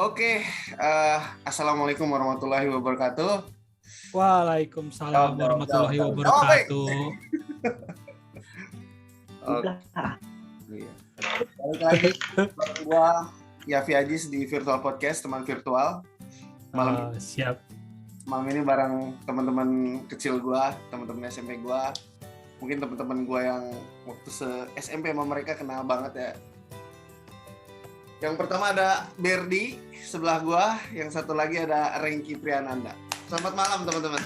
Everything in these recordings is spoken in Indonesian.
Oke, assalamualaikum warahmatullahi wabarakatuh. Waalaikumsalam warahmatullahi wabarakatuh. Udah. Balik lagi gua Yafi Ajis di Virtual Podcast, teman virtual. Siap. Malam ini bareng teman-teman kecil gua, teman-teman SMP gua. Mungkin teman-teman gua yang waktu SMP sama mereka kenal banget ya. Yang pertama ada Berdi sebelah gua, yang satu lagi ada Rengki Priyananda. Selamat malam teman-teman.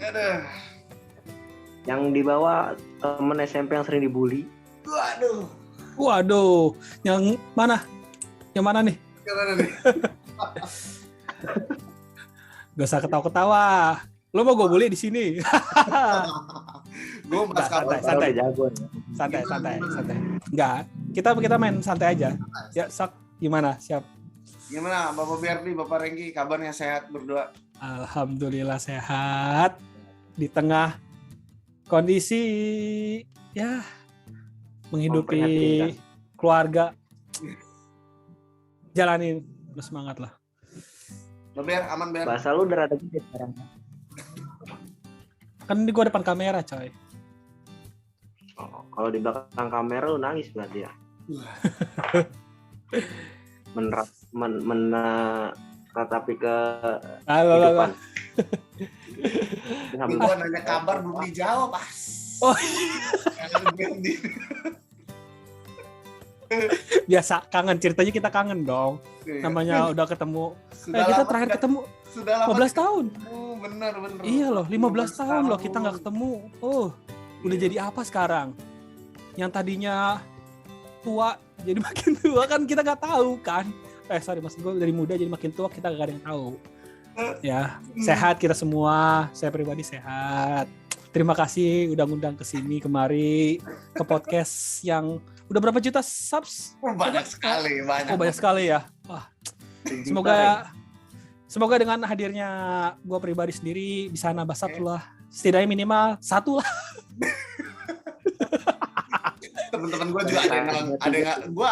Aduh. Yang dibawa temen SMP yang sering dibully. Waduh. Yang mana? Yang mana nih? Gak usah ketawa-ketawa. Lo mau gue bully di sini? Gue pas santai. Enggak, kita main santai aja. Ya, gimana? Siap. Gimana Bapak Berdi, Bapak Rengki, kabarnya sehat berdua? Alhamdulillah sehat. Di tengah kondisi ya menghidupi keluarga. Jalanin, bersemangat lah. Ber, aman Ber. Bahasa lu udah rada gede sekarang. Kan ini gue depan kamera coy. Oh, kalau di belakang kamera lu nangis berarti ya. Menratapi ke kehidupan. Ini gue nanya kabar belum dijawab, Mas. Oh. Biasa kangen, ceritanya kita kangen dong. Namanya udah ketemu. Kita terakhir ketemu sudah 15 tahun. Bener. Iya loh, 15 tahun loh kita nggak ketemu. Udah jadi apa sekarang? Yang tadinya tua jadi makin tua kan kita nggak tahu kan. Maksud gue dari muda jadi makin tua kita nggak ada yang tahu. Ya, sehat kita semua. Saya pribadi sehat. Terima kasih udah ngundang ke sini kemari ke podcast yang udah berapa juta subs? Banyak sekali. Banyak sekali ya. Wah. Semoga dengan hadirnya gue pribadi sendiri bisa nambah satu lah. Setidaknya minimal satu lah. Temen-temen gue juga ada yang gue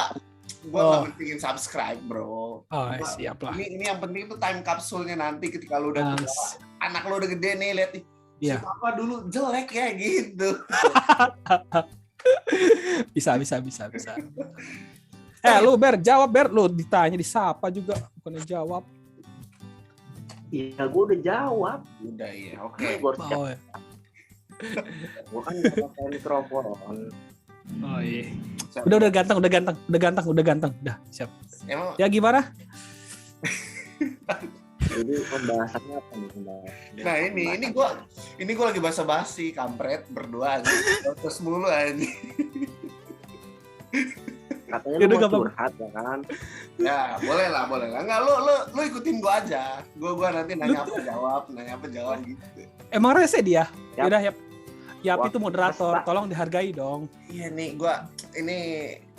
nggak pentingin subscribe bro. Siap lah. Ini yang penting itu time capsule-nya nanti ketika lu udah tua, anak lu udah gede nih, lihat nih. Si papa dulu jelek ya gitu. Bisa. Lu Ber, jawab Ber. Lu ditanya disapa juga, bukannya jawab. Iya, gue udah jawab. Udah ya, oke. Gue kan udah pakai mikrofon. Oh iya. Udah ganteng. Udah, siap. Emang... Ya gimana? Jadi pembahasannya apa nih? Nah ini gue lagi basa-basi kampret berdua aja. Terus mulu aja. Katanya lu mau curhat ya kan? Ya boleh lah. Enggak lu ikutin gue aja. Gue nanti nanya apa jawab gitu. Emang rese dia? Yaudah Yap itu moderator, tolong dihargai dong. Iya nih ini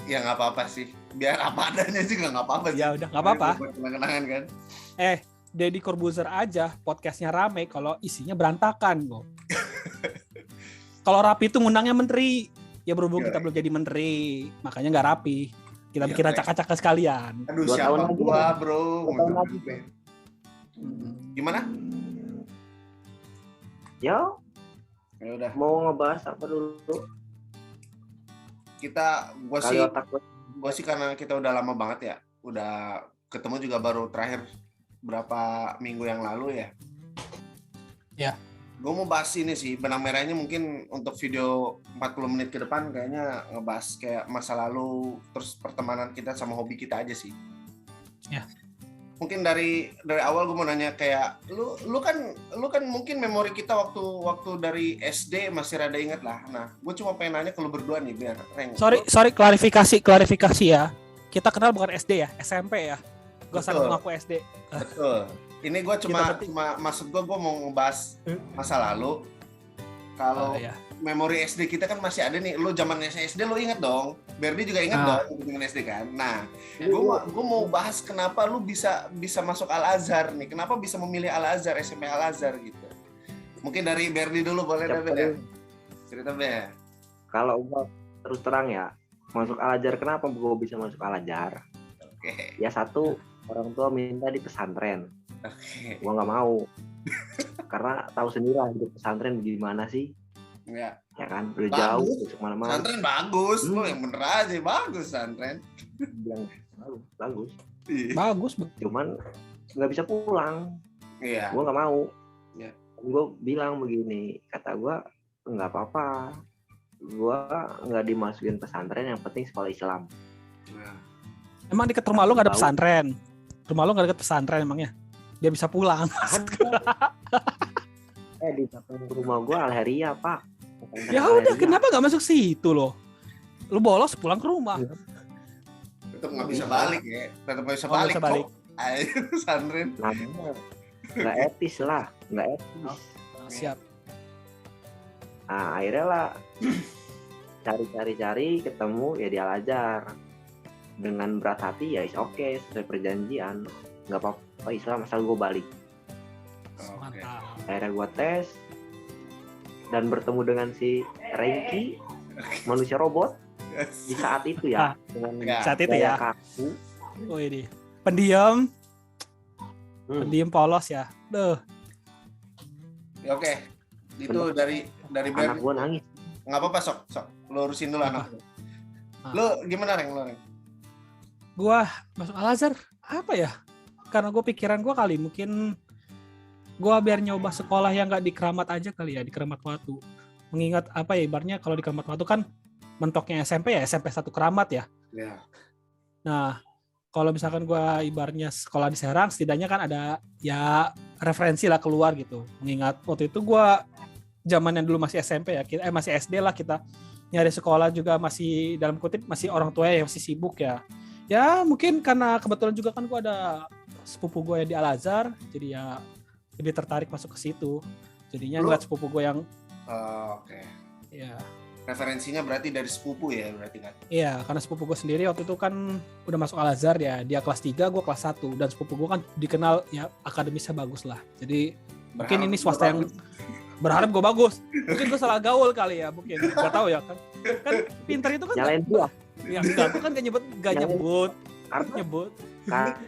ya nggak apa-apa sih. Biar apa adanya juga nggak apa-apa sih. Ya udah nggak apa-apa. Kenangan kan. Deddy Corbuzier aja podcastnya rame kalau isinya berantakan kok. Kalau rapi itu ngundangnya menteri. Ya berhubung kita belum jadi menteri, makanya nggak rapi. Kita bikin acak-acak sekalian. Aduh, siapa gua bro? Gimana? Ya udah. Mau ngebahas apa dulu? Gua sih karena kita udah lama banget ya. Udah ketemu juga baru terakhir berapa minggu yang lalu ya. Ya. Gue mau bahas ini sih, benang merahnya mungkin untuk video 40 menit ke depan kayaknya ngebahas kayak masa lalu, terus pertemanan kita sama hobi kita aja sih. Ya. Mungkin dari awal gue mau nanya kayak lu kan mungkin memori kita waktu dari SD masih rada inget lah. Nah, gue cuma pengen nanya ke lu berdua nih biar Reng. Sorry klarifikasi ya. Kita kenal bukan SD ya, SMP ya. Gue sangat mengaku SD. Betul. Ini gue cuma maksud gue mau ngebahas masa lalu. Kalau memori SD kita kan masih ada nih. Lu zaman SD lu inget dong. Berdi juga inget dong zaman SD kan. Nah, gue mau bahas kenapa lu bisa masuk Al Azhar nih. Kenapa bisa memilih Al Azhar, SMP Al Azhar gitu. Mungkin dari Berdi dulu boleh deh, Ber. Cerita Ber. Kalau gue terus terang ya, masuk Al-Azhar. Kenapa gue bisa masuk Al-Azhar? Ya satu, orang tua minta di pesantren. Gue nggak mau. Karena tahu sendiri lah hidup pesantren gimana sih. Ya kan, udah bagus. Jauh besok malam. Pesantren bagus, lo yang bener aja bagus pesantren. Bilang bagus. Bagus, cuman nggak bisa pulang. Iya. Gue nggak mau. Iya. Gue bilang begini, kata gue nggak apa-apa. Gue nggak dimasukin pesantren, yang penting sekolah Islam. Iya. Emang dekat rumah lo nggak ada pesantren? Rumah lo nggak dekat pesantren emangnya? Dia bisa pulang. Di belakang rumah gue Al-Heria, Pak. Ya udah, kenapa nggak masuk situ lo? Lo bolos pulang ke rumah. Tetap nggak bisa balik ya. Tetap nggak bisa balik. Ayo pesantren. Nggak etis lah, nggak etis. Siap. Nah akhirnya lah cari ketemu ya di Al-Azhar. Dengan berat hati ya oke, sesuai perjanjian, nggak apa-apa Islam asal gue balik. Akhirnya gue tes dan bertemu dengan si Renki, manusia robot di saat itu ya, dengan saat itu ya kaku. Oh ini pendiam polos ya. Ya, oke. Itu dari anak gue nangis. Nggak apa-apa, sok lo urusin dulu anak lo. Lo gimana Reng? Gua masuk Al-Azhar apa ya? Karena gue pikiran gue kali mungkin gue biar nyoba sekolah yang nggak di Keramat aja kali ya, di Keramat Watu. Mengingat apa ya, ibaratnya kalau di Keramat Watu kan mentoknya SMP ya, SMP 1 Keramat ya. Yeah. Nah, kalau misalkan gue ibaratnya sekolah di Serang, setidaknya kan ada ya referensi lah keluar gitu. Mengingat waktu itu gue zaman yang dulu masih SMP ya, masih SD lah, kita nyari sekolah juga masih dalam kutip masih orang tua yang masih sibuk ya. Ya mungkin karena kebetulan juga kan gue ada sepupu gue yang di Al-Azhar, jadi ya lebih tertarik masuk ke situ. Jadinya ngeliat sepupu gue yang oke. Ya. Referensinya berarti dari sepupu ya berarti kan? Iya, karena sepupu gue sendiri waktu itu kan udah masuk Al-Azhar ya, dia kelas 3, gue kelas 1, dan sepupu gue kan dikenal ya akademisnya bagus lah. Jadi mungkin ini swasta yang berharap gue bagus. Mungkin gue salah gaul kali ya, mungkin nggak tahu ya kan. Kan pintar itu kan. Nyalain gua. Ya enggak, gue kan gak nyebut.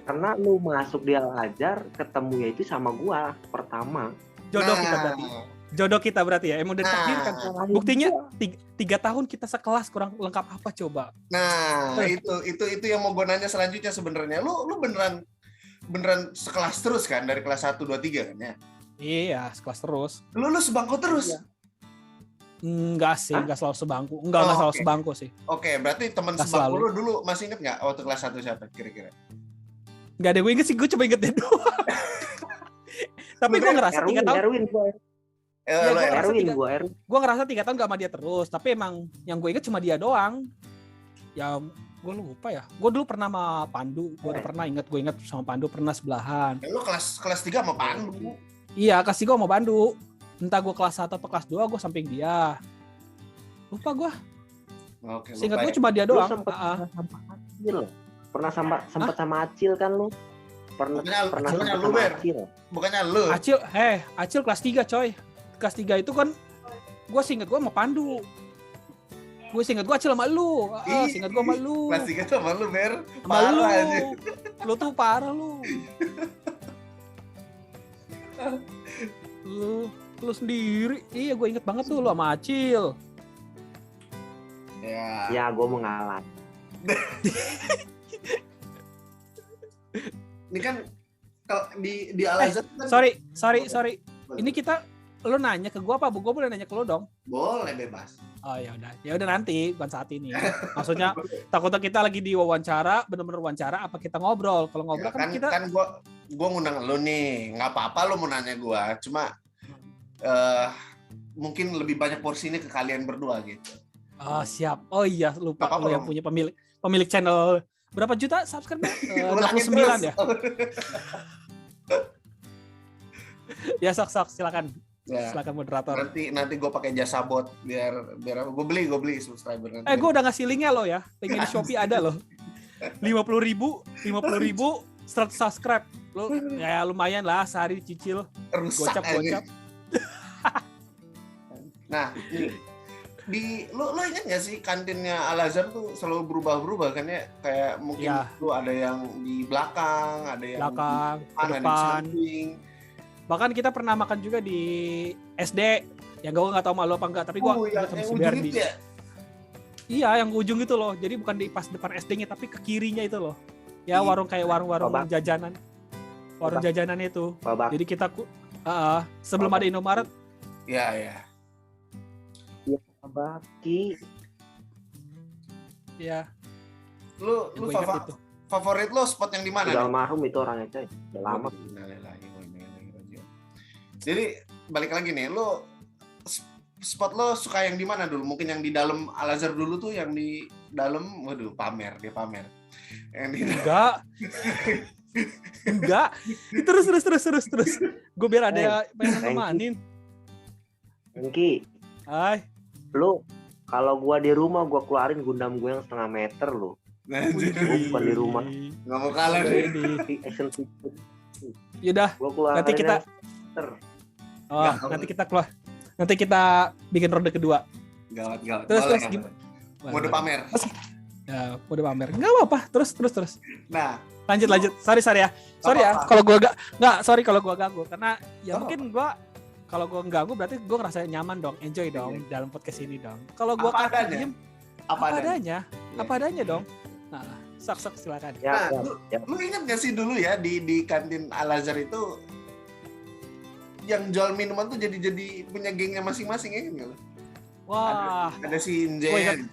Karena lu masuk di Al-Azhar ketemunya itu sama gua pertama. Jodoh kita berarti. Jodoh kita berarti ya. Emang udah ditakdirkan. Buktinya 3 tahun kita sekelas, kurang lengkap apa coba. Nah, itu yang mau gue nanya selanjutnya sebenarnya. Lu beneran sekelas terus kan dari kelas 1 2 3 kan ya? Iya, sekelas terus. Lu sebangku terus? Iya. Enggak sih, enggak selalu sebangku. Enggak selalu sebangku sih. Oke, berarti teman sebangku lu dulu masih inget nggak waktu kelas 1 siapa kira-kira? Nggak ada, gue inget sih, gue coba inget dia doang. Tapi gue ngerasa 3 tahun. Erwin. Gue ngerasa 3 tahun gak sama dia terus. Tapi emang yang gue inget cuma dia doang. Ya gue lupa ya. Gue dulu pernah sama Pandu. Gue inget sama Pandu pernah sebelahan. Ya, lu kelas 3 sama Pandu? Iya, kelas 3 sama Pandu. Entah gue kelas 1 atau kelas 2 gue samping dia. Lupa gue. Oke, seingat gue cuma dia doang. Pernah sempat sama Acil kan lu? Pernah sama Acil. Bukannya lu. Acil kelas 3 coy. Kelas 3 itu kan gue seingat gue sama Pandu. Gue seingat gue Acil sama lu. Seingat gue sama lu. Kelas 3 tuh sama lu, Ber. Sama lu. Lu tuh parah lu. Lu sendiri. Iya, gue inget banget tuh lu sama Acil. Ya gue mengalah. Ini kan kalau di Al-Azhar kan... Sorry. Ini kita, lu nanya ke gue apa? Gue boleh nanya ke lu dong? Boleh, bebas. Oh ya udah nanti, bukan saat ini. Maksudnya takutnya kita lagi di wawancara, bener-bener wawancara apa kita ngobrol? Kalau ngobrol ya, kan kita gue ngundang lu nih, nggak apa-apa lu mau nanya gue, cuma mungkin lebih banyak porsinya ke kalian berdua gitu. Oh siap. Oh iya, lupa lu yang punya pemilik channel berapa juta subscriber? 69 ya. Ya sok silakan. Ya. Silakan moderator. Nanti gue pakai jasa bot biar gue beli subscriber nanti. Gue udah ngasih linknya lo ya. Linknya di Shopee ada loh. 50.000 100 subscribe. Lo ya lumayan lah sehari cicil. Rusak gocap. Nah, lu ingat nggak sih kantinnya Al-Azhar tuh selalu berubah-berubah kan ya, kayak mungkin tuh ada yang di belakang, ada yang belakang, di depan. Bahkan kita pernah makan juga di SD, yang gue nggak tahu malu apa enggak, tapi gue sama si Berdi. Iya, yang ujung itu loh. Jadi bukan di pas depan SD-nya, tapi ke kirinya itu loh. Ya warung kayak warung jajanan, warung jajanan itu. Jadi kita sebelum ada Indomaret. Iya. Baki. Iya. Lu favorit lo spot yang di mana? Udah almarhum itu orangnya, coy. Udah lama. Jadi balik lagi nih, lu spot lo suka yang di mana dulu? Mungkin yang di dalam Al-Azhar dulu tuh, yang di dalam, waduh, pamer. Yang di Enggak. Terus. Gue biar ada pengen nemanin. Engki. Hai. Lu kalau gua di rumah gua keluarin Gundam gue yang 1,5 meter lu. Bukan di rumah. Nggak mau kalah deh. Di action figure. Yaudah. Nanti kita. Nanti kita keluar. Nanti kita bikin ronde kedua. Gawat. Terus Mode pamer. Ya, mode pamer. Enggak apa-apa. Terus. Nah, lanjut. Sorry ya. Kalau gua kalau gua ganggu karena ya mungkin gua kalau gue ganggu berarti gue ngerasa nyaman dong, enjoy dong dalam podcast ini dong. Kalau gue diem, apa adanya dong. Nah, sok silakan. Lu ingat gak sih dulu ya di kantin Al-Azhar itu yang jual minuman tuh jadi punya gengnya masing-masing, ya kan? Wah. Ada si Injen.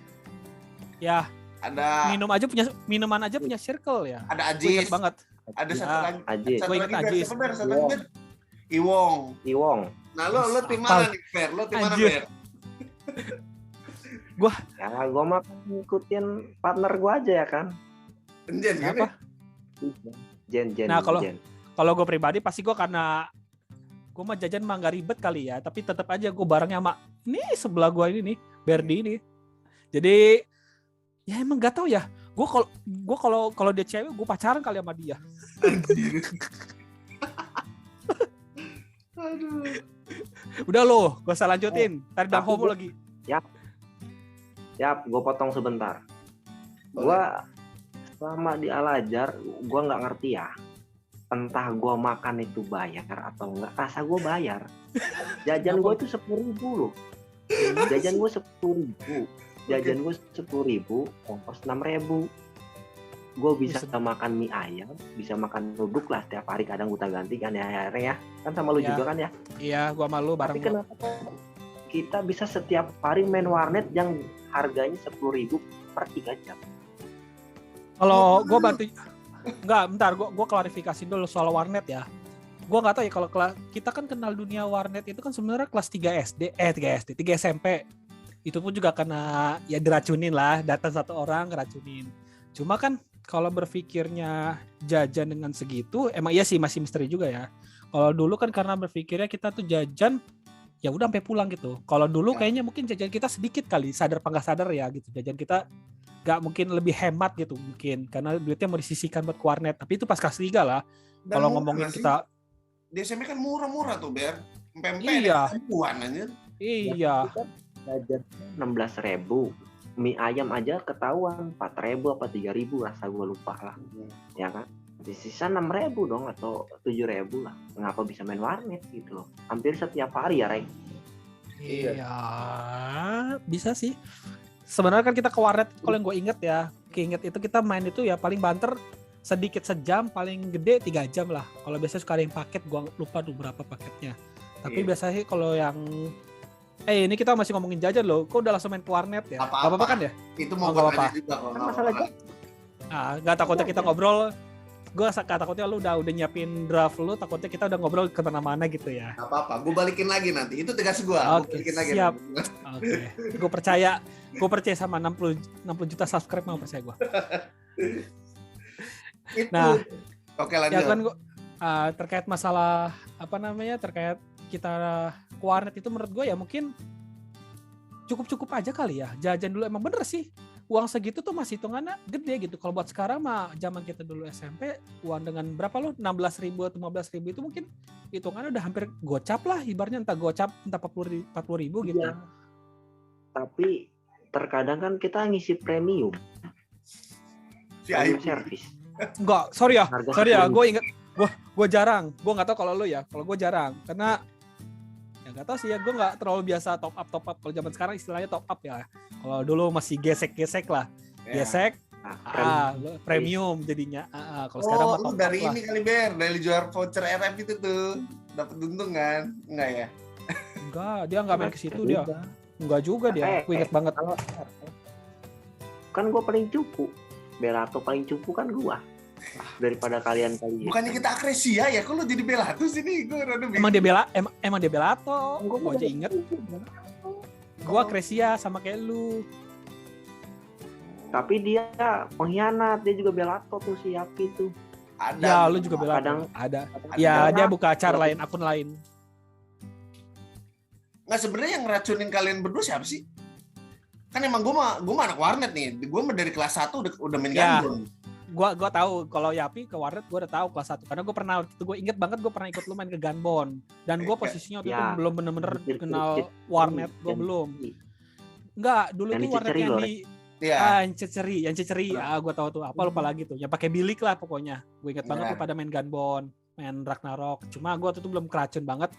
Ya. Ada minuman aja punya circle ya. Ada Ajis. Banget. Ada satu lagi. Gue ingat Ajis. Iwong. Nah, lo tim mana nih, Fer? Lo tim mana, Fer? Gua mah ngikutin partner gua aja ya kan. Jen, apa? Jen. Nah, kalau gue pribadi pasti gue karena gue mah jajan mah nggak ribet kali ya, tapi tetap aja gue barengnya sama ini sebelah gue ini nih, Berdi ini. Jadi ya emang nggak tahu ya. Gue kalau dia cewek gue pacaran kali sama dia. Aduh. Udah loh, gak usah lanjutin. Tadi udah homo lagi. Siap, gue potong sebentar. Gue selama di Al-Azhar, gue nggak ngerti ya. Entah gue makan itu bayar atau enggak, rasa gue bayar. Jajan gue itu 10.000 loh. Jajan gue 10.000, ongkos 6.000. Gue bisa makan mie ayam, bisa makan duduk lah setiap hari, kadang gue ganti kan ya, kan sama lu juga kan ya? Iya, gue sama lu bareng. Tapi kenapa kita bisa setiap hari main warnet yang harganya 10.000 per 3 jam? Kalau gue bantu, bentar, gue klarifikasi dulu soal warnet ya. Gue nggak tahu ya, kalau kita kan kenal dunia warnet itu kan sebenarnya kelas 3 SMP. Itu pun juga karena ya diracunin lah, datang satu orang ngeracunin. Cuma kan kalau berpikirnya jajan dengan segitu, emang iya sih masih misteri juga ya. Kalau dulu kan karena berpikirnya kita tuh jajan ya udah sampai pulang gitu. Kalau dulu kayaknya mungkin jajan kita sedikit kali, sadar apa nggak sadar ya gitu. Jajan kita nggak mungkin lebih hemat gitu mungkin, karena duitnya mau disisihkan buat ke warnet. Tapi itu pas kelas 3 lah. Kalau ngomongin kita di SMP kan murah-murah tuh, Ber. Iya. Ribuan aja. Iya. Jajan 16.000. Mie ayam aja ketahuan 4.000 apa 3.000, rasa gue lupa lah. Ya kan? Di sisa 6.000 dong atau 7.000 lah. Kenapa bisa main warnet gitu loh? Hampir setiap hari ya, Reng. Iya, bisa sih. Sebenarnya kan kita ke warnet, kalau yang gue inget itu kita main itu ya paling banter sedikit sejam, paling gede 3 jam lah. Kalau biasanya suka ada yang paket, gue lupa tuh berapa paketnya. Tapi biasanya kalau yang ini kita masih ngomongin jajan loh. Kok udah langsung main ke warnet ya? Apa-apa kan ya? Itu mau apa-apa juga kok. Kan masalahnya. Gak takutnya kita ngobrol. Gue takutnya lu udah nyiapin draft lu, takutnya kita udah ngobrol kemana-mana gitu ya. Gak apa-apa, gue balikin lagi nanti. Itu tegas gue. Oke, siap. Oke. Gue percaya sama 60 juta subscribe, mau percaya gue. Nah, oke lanjut. Ya kan terkait masalah terkait kita ke warnet itu menurut gue ya mungkin cukup aja kali ya. Jajan dulu emang bener sih. Uang segitu tuh masih hitungannya gede gitu. Kalau buat sekarang mah zaman kita dulu SMP, uang dengan berapa lo? 16.000 atau 15.000 itu mungkin hitungannya udah hampir gocap lah. Ibaratnya entah gocap, entah 40.000 gitu. Tapi terkadang kan kita ngisi premium service. Enggak, sorry ya, gue inget, gue jarang, gue nggak tahu kalau lu ya, kalau gue jarang, karena ya nggak tahu sih ya, gue nggak terlalu biasa top up. Kalau zaman sekarang istilahnya top up ya, kalau dulu masih gesek lah, gesek, premium jadinya. Kalau sekarang mah top up dari lah. Ini kali Ber, dari jual voucher RF itu tuh, dapat untung kan? Enggak ya? Enggak, dia nggak main ke situ dia, enggak juga dia, gue inget banget. Kan gue paling cupu. Belato paling cupu kan gua daripada kalian. Bukannya kita Akresia ya? Kok lu jadi Belato sih nih? Gua rada bingung. Emang dia Belato. Gua aja inget. Gua Akresia sama kayak lu. Tapi dia pengkhianat, dia juga Belato tuh si Yapi tuh. Ada. Ya, lu juga Belato. Ada. Ya, dia buka acara lain, akun lain. Nggak, sebenarnya yang ngeracunin kalian berdua siapa sih? Kan emang gue mah anak warnet nih. Gue dari kelas 1 udah main Gunbon. Gue tahu kalau Yapi ke warnet gue udah tahu kelas 1 karena gue pernah itu, gue inget banget gue pernah ikut lu main ke Gunbon dan gue posisinya waktu itu belum bener-bener kenal warnet, gue belum. Enggak, dulu tuh warnet yang di yang ceceri. Gue tahu tuh apa lupa lagi tuh. Yang pakai bilik lah pokoknya. Gue inget banget lu pada main Gunbon, main Ragnarok. Cuma gue tuh belum keracun banget.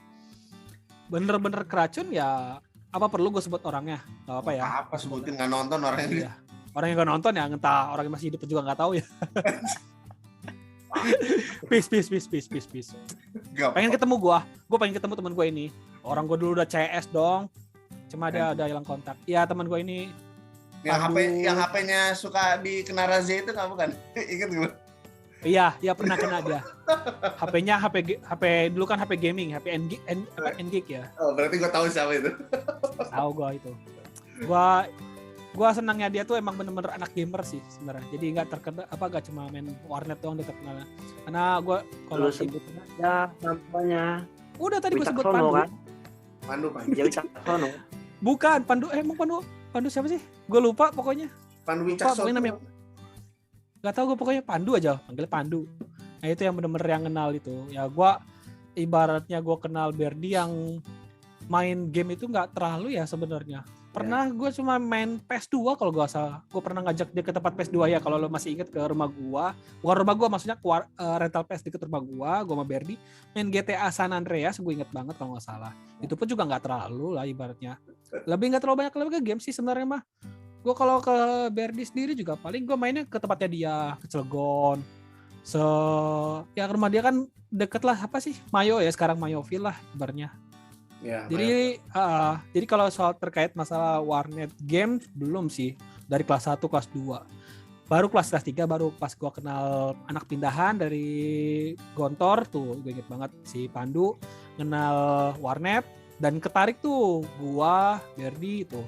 Bener-bener keracun ya. Apa perlu gue sebut orangnya? Gak apa ya. Apa sebutin, nggak nonton orangnya. Iya. Orang yang gak nonton ya, entah orang yang masih hidup juga gak tahu ya. Peace. Pengen ketemu gue pengen ketemu teman gue ini. Orang gue dulu udah CS dong. Cuma dia ada hilang kontak. Iya, teman gue ini. Yang HP-nya suka dikena razia itu kamu kan? Ingat gue. Iya pernah kena dia. HP-nya HP dulu kan HP gaming, HP N-Geek ya. Oh, berarti gue tahu siapa itu. Tahu gue itu. Gue senangnya dia tuh emang bener-bener anak gamer sih sebenarnya. Jadi nggak terkenal gak cuma main warnet doang dia terkenal. Karena gue kalau sebut aja namanya. Udah tadi gue sebut Pandu. Kan? Pandu. Ya Wicaksono. Bukan Pandu, emang Pandu siapa sih? Gue lupa pokoknya. Pandu Wicaksono. Gak tau gue pokoknya Pandu aja, panggilnya Pandu. Nah itu yang bener-bener yang kenal itu. Ya gue ibaratnya gue kenal Berdi yang main game itu nggak terlalu ya sebenarnya. Pernah gue cuma main PS2 kalau gue salah. Gue pernah ngajak dia ke tempat PS2 ya. Kalau lo masih inget ke rumah gue. Bukan rumah gue, maksudnya rental PS deket rumah gue sama Berdi. Main GTA San Andreas, gue inget banget kalau nggak salah. Itu pun juga nggak terlalu lah ibaratnya. Lebih nggak terlalu banyak lebih ke game sih sebenarnya mah. Gue kalau ke Berdi sendiri juga paling gue mainnya ke tempatnya dia, ke Cilegon. Ya rumah dia kan deket lah, apa sih? Mayo ya, sekarang Mayoville lah ibaratnya. Ya, jadi kalau soal terkait masalah warnet game belum sih, dari kelas 1 kelas 2. Baru kelas 3 baru pas gue kenal anak pindahan dari Gontor tuh, gue inget banget si Pandu kenal warnet dan ketarik tuh gua, Berdi itu.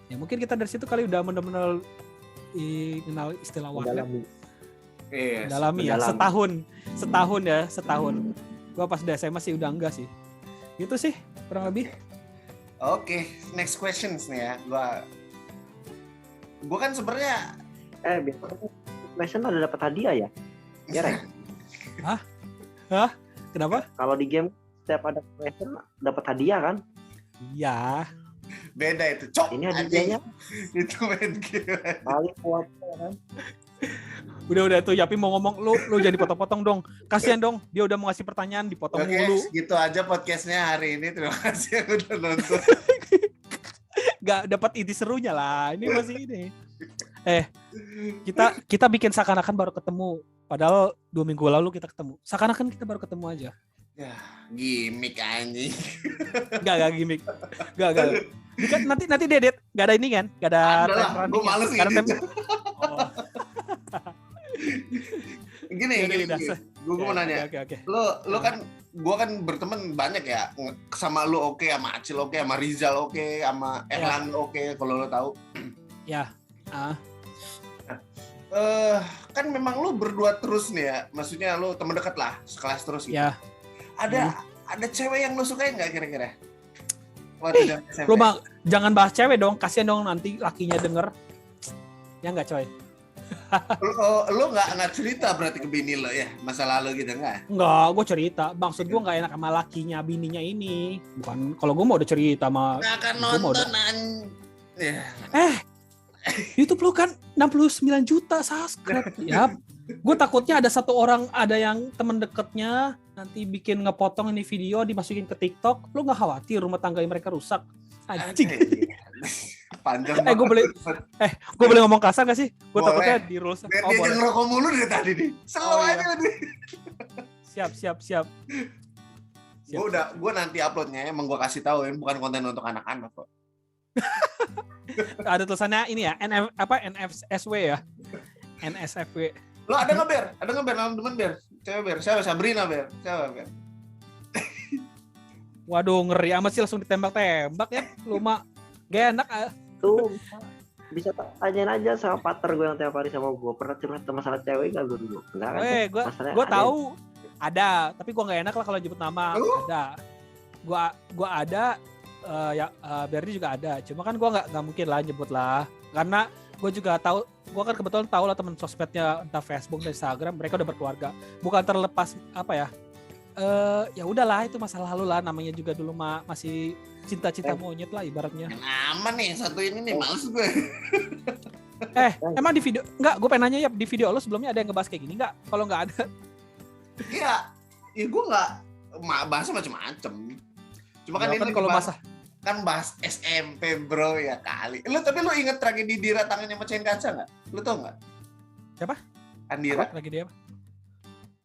Ya mungkin kita dari situ kali udah benar-benar kenal istilah warnet. Dalami ya, setahun. Gua pas di SMA sih udah enggak sih. Gitu sih kurang lebih. Oke, next questions nih ya. Gua kan sebenarnya biasanya udah dapat hadiah ya. Ya, Rek? Hah? Kenapa? Kalau di game setiap ada question dapat hadiah kan? Iya. Beda itu, cok. Ini hadiahnya itu main game. Paling kuat kan. Udah tuh Yapi mau ngomong, lu jadi potong-potong dong. Kasihan dong, dia udah mau ngasih pertanyaan dipotong mulu. Gitu aja podcastnya hari ini. Terima kasih yang udah nonton. Gak dapat inti serunya lah. Ini masih ini. Kita bikin seakan-akan baru ketemu. Padahal 2 minggu lalu kita ketemu. Seakan-akan kita baru ketemu aja. Ya, gimmick anjing. Gak gimmick. Gak. Nanti Dedet gak ada ini kan? Gak ada. Gue males gitu. Gini. Gue mau nanya. Okay. Lo kan, gue kan berteman banyak ya. Sama lo oke, sama Acil oke, sama Rizal oke, sama Erlang oke. Kalau lo tahu. Ya. Kan memang lo berdua terus nih ya. Maksudnya lo teman dekat lah, sekelas terus gitu. Ya. Ada cewek yang lo sukain nggak kira-kira? Lo jangan bahas cewek dong, kasihan dong nanti lakinya denger. Ya nggak coy? Lo nggak cerita berarti ke bini lo ya masa lalu gitu nggak? Nggak, gue cerita. Maksud gue nggak enak sama lakinya bininya ini. Bukan kalau gue mau udah cerita sama. Nggak akan nonton YouTube lu kan 69 juta subscribe. Ya, gue takutnya ada satu orang, ada yang temen deketnya nanti bikin ngepotong ini video dimasukin ke TikTok. Lu nggak khawatir rumah tangga mereka rusak? Anjing. Panjang. Gue boleh ngomong kasar gak sih? Gue takutnya di rules. Dia ngerokok mulu dari tadi nih. Selalu aja nih. Siap. Gue nanti uploadnya emang gue kasih tahu bukan konten untuk anak-anak kok. Ada tulisannya ini ya, NFSW ya. NSFW. Lo ada nggak Ber? Ada nggak Ber? Temen Ber? Cewek Ber? Siapa? Sabrina Ber? Siapa Ber? Waduh, ngeri amat sih, langsung ditembak-tembak ya. Lu mah gak enak. Tuh bisa tanyain aja sama partner gue yang tiap hari sama gue. Pernah curhat masalah cewek gak gue dulu? Enggak kan? Gue tahu ada, tapi gue nggak enak lah kalau nyebut nama. Ada. Gue ada. Berdi juga ada. Cuma kan gue nggak mungkin lah nyebut lah. Karena gue juga tahu. Gue kan kebetulan tahu lah teman sosmednya, entah Facebook dan Instagram, mereka udah berkeluarga. Bukan terlepas apa ya. Ya udahlah, itu masa lalu lah, namanya juga dulu masih cinta-cinta monyet lah ibaratnya. Aman nih, satu ini nih males gue. Emang di video gue pengen nanya ya, di video lo sebelumnya ada yang ngebahas kayak gini nggak? Kalau nggak ada, ya gue nggak bahas macam-macam. Cuma kan ini kalau kan bahas SMP bro ya kali. Tapi lu inget tragedi Dira tangannya mecahin kaca nggak? Lu tau nggak? Siapa? Andira. Tragedi apa?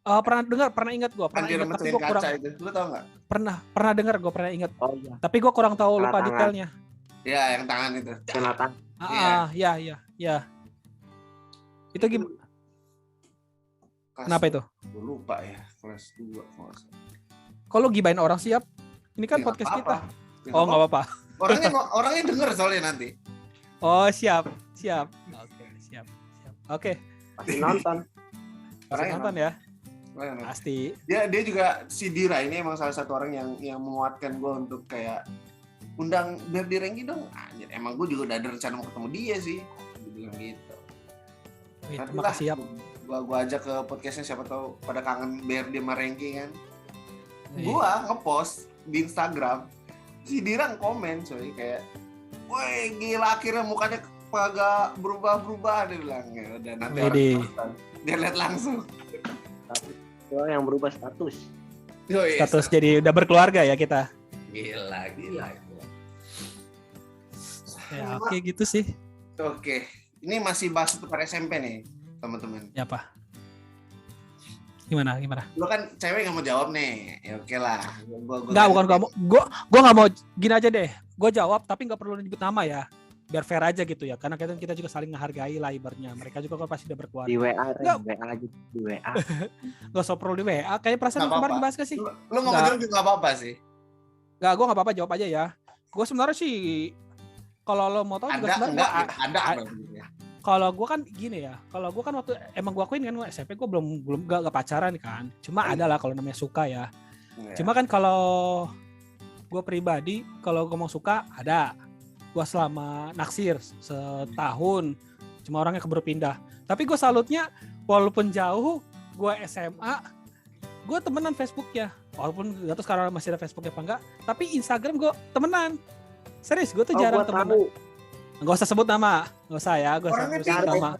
Pernah ingat gue, tapi gue kurang. Itu. Lu tau nggak? Pernah dengar, gue pernah ingat. Oh iya. Tapi gue kurang tahu, lupa detailnya. Ya, yang tangan itu. Jonathan. Iya. Itu gimana? Kenapa itu? Gue lupa ya, kelas 2. Kalau gibain orang siap, ini kan podcast kita. Oh nggak apa-apa. Orangnya denger soalnya nanti. Oh siap. Oke, siap. Oke. Pasti nonton. Nonton ya. Pasti. Dia juga si Dira ini emang salah satu orang yang menguatkan gue untuk kayak undang Berdi Renggi dong. Anjir, emang gue juga udah ada rencana mau ketemu dia sih. Gue bilang gitu. Terima kasih ya. Gue ajak ke podcastnya, siapa tahu pada kangen Berdi sama Renggi kan. Gue ngepost di Instagram, si Dira komen coy kayak, woi gila akhirnya mukanya agak berubah-berubah, dia bilang. Ya udah nanti dia lihat langsung. Yang berubah status. Status jadi udah berkeluarga ya kita. Gila. Ya oke gitu sih. Oke. Ini masih bahas seputar SMP nih, teman-teman. Ya apa? Gimana? Lu kan cewek nggak mau jawab nih. Ya oke lah. Bukan nggak mau. Gue nggak mau, gini aja deh. Gue jawab tapi nggak perlu nyebut nama ya. Biar fair aja gitu ya, karena kita juga saling menghargai lah ibarnya. Mereka juga kan pasti udah berkeluarga. Di WA aja di WA. Gak usah perlu di WA. Kayak perasaan kemarin dibahas gak sih? Lu nggak mau jawab juga nggak apa-apa sih. Gue nggak apa-apa, jawab aja ya. Gue sebenarnya sih, kalau lo mau tahu juga sebenarnya ada. Kalau gue kan gini ya, kalau gue kan waktu emang gue akuin kan SMP gue belum gak pacaran kan. Cuma ada lah kalau namanya suka ya. Cuma kan kalau gue pribadi, kalau ngomong suka ada. Gue selama naksir setahun, cuma orangnya keburu pindah. Tapi gue salutnya, walaupun jauh, gue SMA, gue temenan Facebooknya. Walaupun gak tahu sekarang masih ada Facebooknya apa enggak, tapi Instagram gue temenan. Serius, gue tuh jarang temenan. Gak usah sebut nama, gak usah ya, gue sebut nama.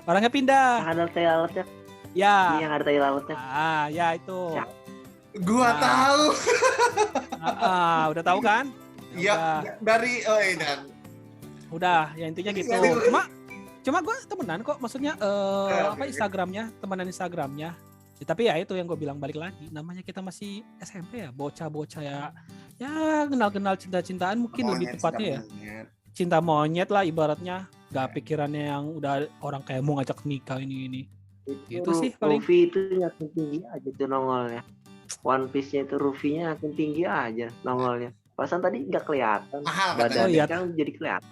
Orangnya pindah. Ada tai lalatnya. Ya. Iya, ada tai lalatnya. Ya itu. Gue tahu. Udah tahu kan? Iya, dari dan udah ya intinya gitu. Cuma gue temenan kok, maksudnya Instagramnya, temenan Instagramnya. Ya, tapi ya itu yang gue bilang, balik lagi, namanya kita masih SMP ya, bocah-bocah ya kenal-kenal cinta-cintaan mungkin lebih tepatnya ya. Cinta monyet lah ibaratnya, gak pikirannya yang udah orang kayak mau ngajak nikah ini. Itu sih paling. Rufi itu yakin tinggi aja tuh nongolnya. One Piece-nya itu Rufi-nya yakin tinggi aja nongolnya. Pasan tadi nggak kelihatan, badannya kan jadi kelihatan.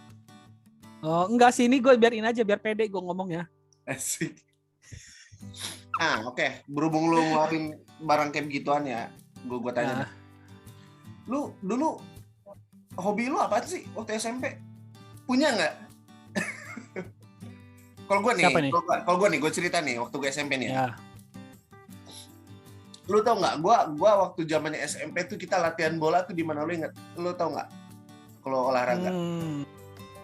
Oh enggak sih, ini gue biarin aja biar pede gue ngomongnya. Asik. Oke. Berhubung lu ngeluarin barang kayak begituan ya, gue tanya. Lu dulu hobi lu apa sih waktu SMP? Punya nggak? Kalau gue nih, gue cerita nih waktu gue SMP nih. Ya. Lu tau nggak? Gua waktu zamannya SMP tuh kita latihan bola tuh di mana, lu inget? Lu tau nggak? Kalau olahraga.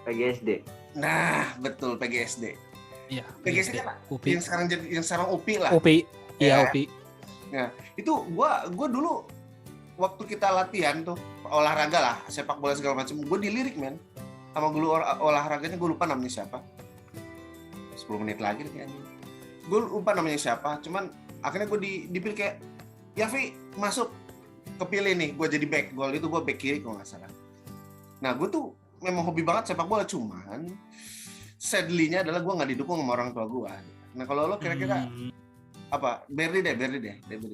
PGSD. Nah, betul PGSD. Iya. PGSD kan UPI. yang sekarang UPI lah. UPI. Iya, UPI. Nah, itu gua dulu waktu kita latihan tuh olahraga lah, sepak bola segala macam, gue dilirik men sama guru olahraganya, gue lupa namanya siapa. 10 menit lagi kayaknya. Gue lupa namanya siapa, cuman akhirnya gue dipilih kayak, Yafi masuk, kepilih nih, gue jadi back goal, itu gue back kiri kalau nggak salah. Nah, gue tuh memang hobi banget sepak bola, cuman sadly-nya adalah gue nggak didukung sama orang tua gue. Nah, kalau lo kira-kira apa? Berdi deh.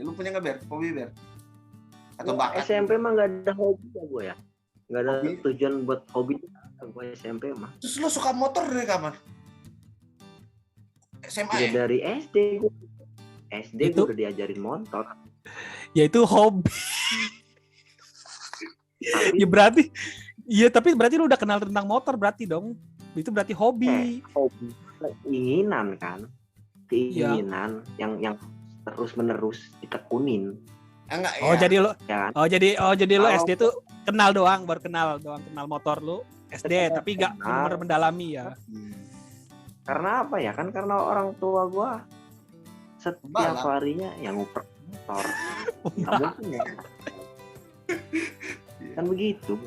Lu punya nggak Ber? Hobi Ber? Atau bakat? SMP mah nggak ada hobi ya gue ya. Nggak ada tujuan buat hobi gue SMP mah. Terus lo suka motor dari kapan? SMA ya? Dari SD gue. SD gue udah diajarin motor. Ya itu hobi. Ya berarti, iya tapi berarti lu udah kenal tentang motor berarti dong. Itu berarti hobi. Hobi, keinginan kan, keinginan yang terus menerus ditekunin. Enggak, oh ya. Jadi lu SD tuh kenal baru kenal motor lu SD, tapi nggak benar mendalami ya. Karena apa ya? Kan karena orang tua gua setiap harinya yang nguper motor. Nggak mungkin ya. Kan begitu.